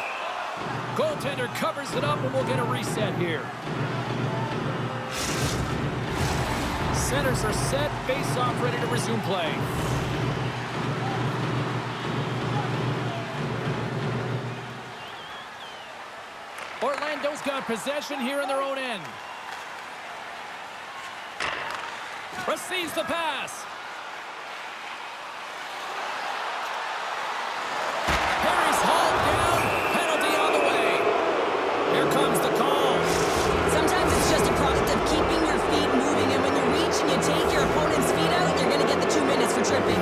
A: Goaltender covers it up, and we'll get a reset here. Centers are set, face-off ready to resume play. Orlando's got possession here in their own end. Receives the pass. Perry's hauled down. Penalty on the way. Here comes the call.
B: Sometimes it's just a product of keeping your feet moving, and when you reach and you take your opponent's feet out, you're going to get the 2 minutes for tripping.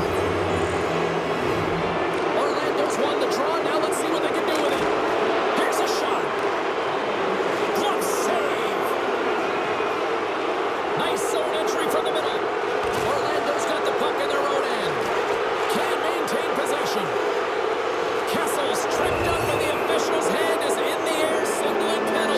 A: Orlando's won the draw. Now let's see what they can do with it. Here's a shot. Glove save. Nice zone entry from the middle. Orlando's got the puck in their own end. Can't maintain possession. Kessel's tripped up, and the official's hand is in the air, signaling penalty.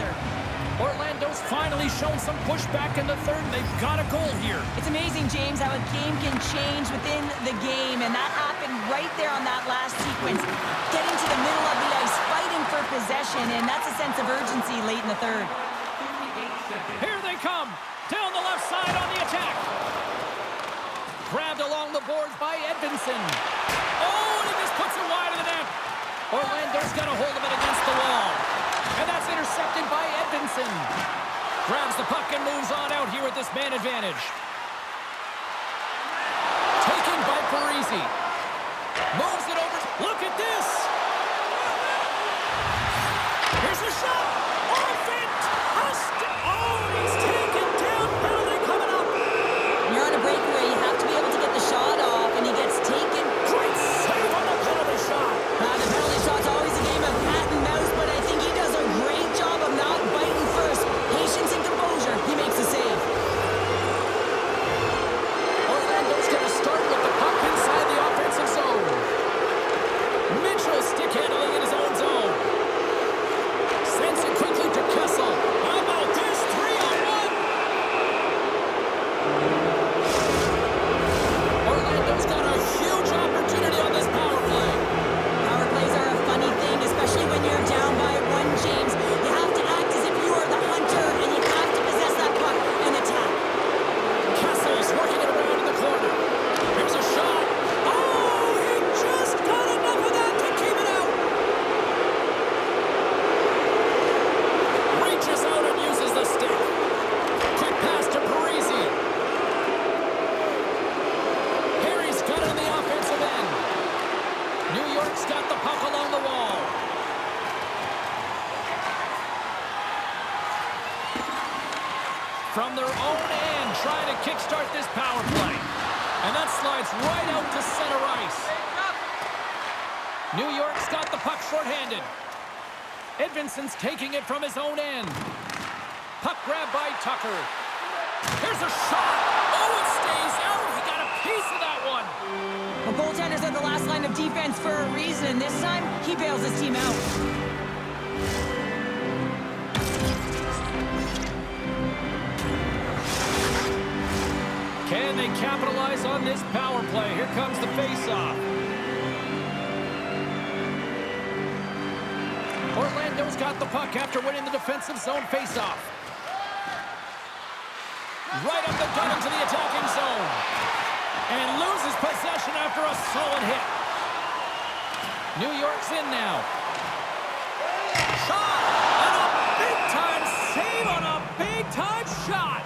A: there. Orlando's finally shown some pushback in the third, and they've got a goal here.
B: It's amazing, James, how a game can change within the game, and that happened right there on that last sequence. Getting to the middle of the ice, fighting for possession, and that's a sense of urgency late in the third.
A: Here they come, down the left side on the attack. Grabbed along the boards by Edvinsson. Oh, and he just puts it wide of the net. Orlando's got a hold of it against the wall. And that's intercepted by Edvinsson. Grabs the puck and moves on out here with this man advantage. Taken by Parisi. Moves it over. Look at this. Here's a shot. Off it. Oh, he's taken down. Penalty coming up.
B: When you're on a breakaway, you have to be able to get the shot off, and he gets taken.
A: Great save on the penalty shot.
B: The penalty shot's always a game of cat and mouse, but I think he does a great job of not biting first. Patience and composure. He makes the save.
A: Orlando's going to start with the puck inside the offensive zone. Mitchell stick handling in his own zone. Sends it quickly to Kessel. How about this? 3-on-1. Orlando's got a huge opportunity on this power play.
B: Power plays are a funny thing, especially when you're down by one, James. You have to act as if you are the hunter, and you have to possess that puck and attack.
A: Kessel's working it around in the corner. Here's a shot. Oh, he just got enough of that to keep it out. Reaches out and uses the stick. Quick pass to Parisi. Harry's got it on the offensive end. New York's got the puck along the wall. From their own end, trying to kickstart this power play. And that slides right out to center ice. New York's got the puck shorthanded. Edvinsson's taking it from his own end. Puck grab by Tucker. Here's a shot. Oh, it stays out. He got a piece of that one.
B: Well, goaltenders are the last line of defense for a reason, and this time, he bails his team out.
A: Can they capitalize on this power play? Here comes the face-off. Orlando's got the puck after winning the defensive zone face-off. Right up the gut into the attacking zone. And loses possession after a solid hit. New York's in now. Shot! And a big-time save on a big-time shot!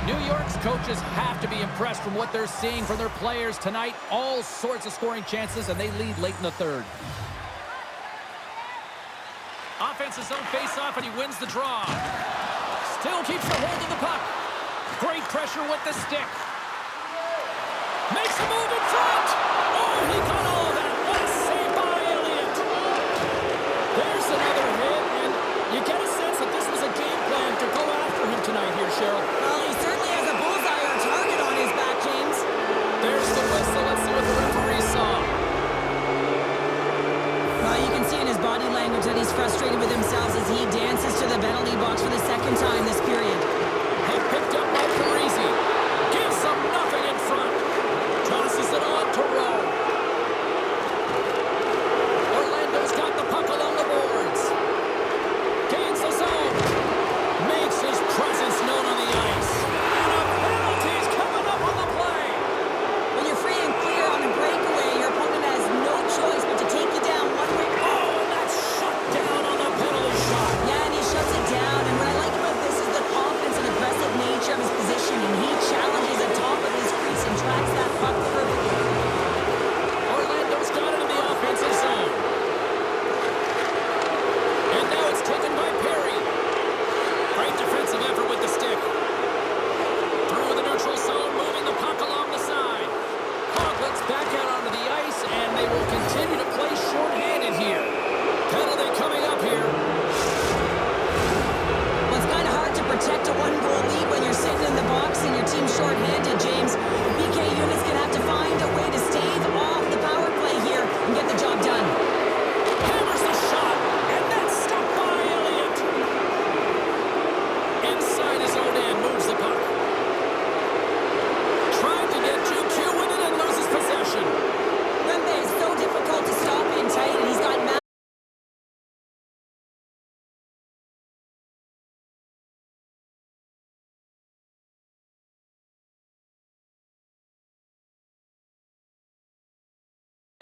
A: New York's coaches have to be impressed from what they're seeing from their players tonight. All sorts of scoring chances, and they lead late in the third. Offensive zone face-off, and he wins the draw. Still keeps the hold of the puck. Great pressure with the stick. Makes a move in front. Oh, he got all of that. What a save by Elliott. There's another hit, and you get a sense that this was a game plan to go after him tonight here, Cheryl.
B: Well, he certainly has a bullseye or a target on his back, James.
A: There's the whistle. Let's see what the referee saw.
B: Well, you can see in his body language that he's frustrated with himself as he dances to the penalty box for the second time this period.
A: He picked up by Parisi. Gives him nothing in front. Tosses it on to Rowe. Orlando's got the puck along the boards. Gains the zone. Makes his presence known on the ice. And a penalty's coming up on the play.
B: When you're free and clear on a breakaway, your opponent has no choice but to take you down one way.
A: Oh, and that's shut down on the penalty shot.
B: Yeah, and he shuts it down. And what I like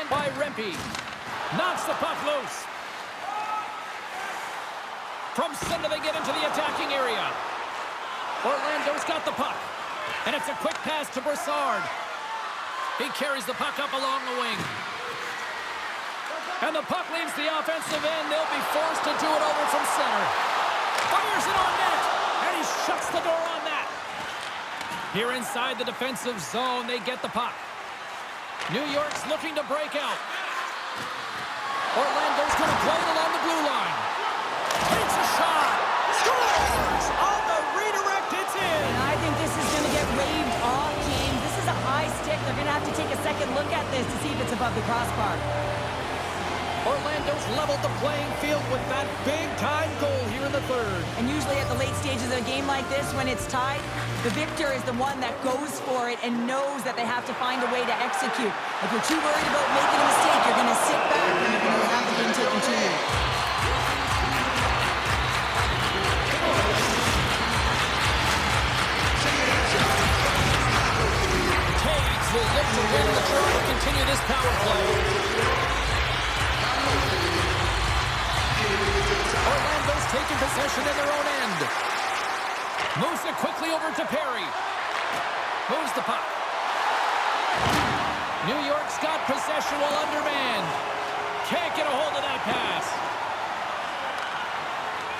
A: by Rempe. Knocks the puck loose. From center, they get into the attacking area. Orlando's got the puck. And it's a quick pass to Brassard. He carries the puck up along the wing. And the puck leaves the offensive end. They'll be forced to do it over from center. Fires it on net. And he shuts the door on that. Here inside the defensive zone, they get the puck. New York's looking to break out. Orlando's going to play it along the blue line. Takes a shot. Scores! On the redirect, it's in.
B: And I think this is going to get waved off, James. This is a high stick. They're going to have to take a second look at this to see if it's above the crossbar.
A: Orlando's leveled the playing field with that big-time goal here in the third.
B: And usually at the late stages of a game like this, when it's tied, the victor is the one that goes for it and knows that they have to find a way to execute. If you're too worried about making a mistake, you're going to sit back and you're going to have the game taken to you.
A: Tikis will look to win the draw to continue this power play. Orlando's taking possession in their own end. Moves it quickly over to Perry. Moves the puck. New York's got possession while undermanned. Can't get a hold of that pass.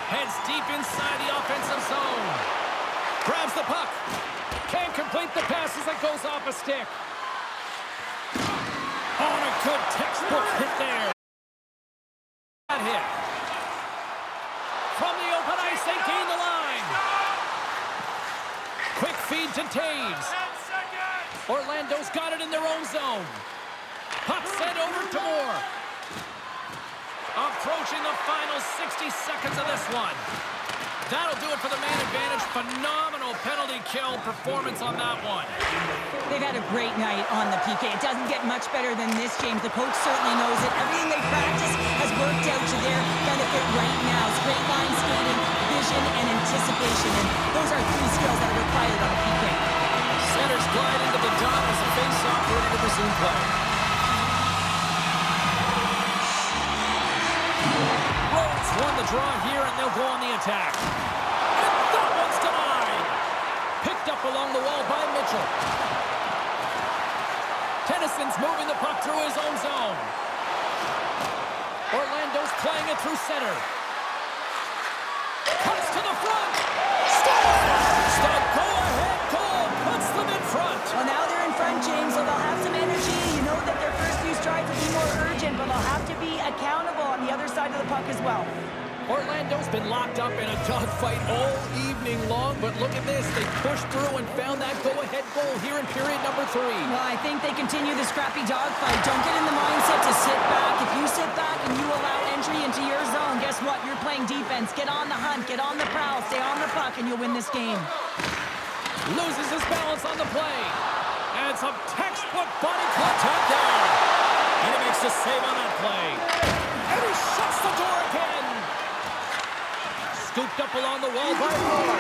A: Heads deep inside the offensive zone. Grabs the puck. Can't complete the pass as it goes off a stick. On a good textbook hit there. That hit. From the open ice, they gain the line. Quick feed to Taves. Orlando's got it in their own zone. Puck sent over to Moore. Approaching the final 60 seconds of this one. That'll do it for the man advantage. Phenomenal penalty kill performance on that one.
B: They've had a great night on the PK. It doesn't get much better than this, James. The coach certainly knows it. Everything they practice has worked out to their benefit right now. Straight line skating, vision, and anticipation. And those are three skills that are required on the PK.
A: Centers glide into the dot as a face-off ready to resume play. Rhodes won the draw here, and they'll go on the attack. And that one's denied. Picked up along the wall by Mitchell. Tennyson's moving the puck through his own zone. Orlando's playing it through center. Comes to the front. Scores! The go-ahead goal puts them in front.
B: Well, now they're in front, James, so they'll have some energy. You know that their first few strides will be more urgent, but they'll have to be accountable on the other side of the puck as well.
A: Orlando's been locked up in a dogfight all evening long, but look at this. They pushed through and found that go-ahead goal here in period number 3.
B: Well, I think they continue the scrappy dogfight. Don't get in the mindset to sit back. If you sit back and you allow entry into your zone, guess what? You're playing defense. Get on the hunt, get on the prowl, stay on the puck, and you'll win this game.
A: Loses his balance on the play. And some textbook body contact there. And he makes a save on that play. And he shuts the door again. Scooped up along the wall by Moore.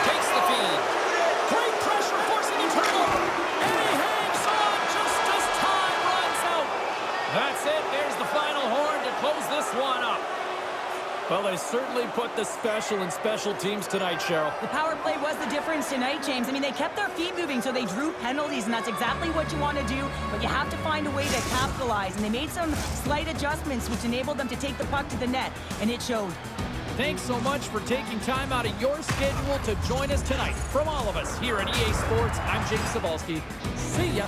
A: Takes the feed. Great pressure, forcing a turnover. And he hangs on just as time runs out. That's it. There's the final horn to close this one up. Well, they certainly put the special in special teams tonight, Cheryl.
B: The power play was the difference tonight, James. I mean, they kept their feet moving, so they drew penalties, and that's exactly what you want to do, but you have to find a way to capitalize, and they made some slight adjustments which enabled them to take the puck to the net, and it showed.
A: Thanks so much for taking time out of your schedule to join us tonight. From all of us here at EA Sports, I'm James Cebulski. See ya.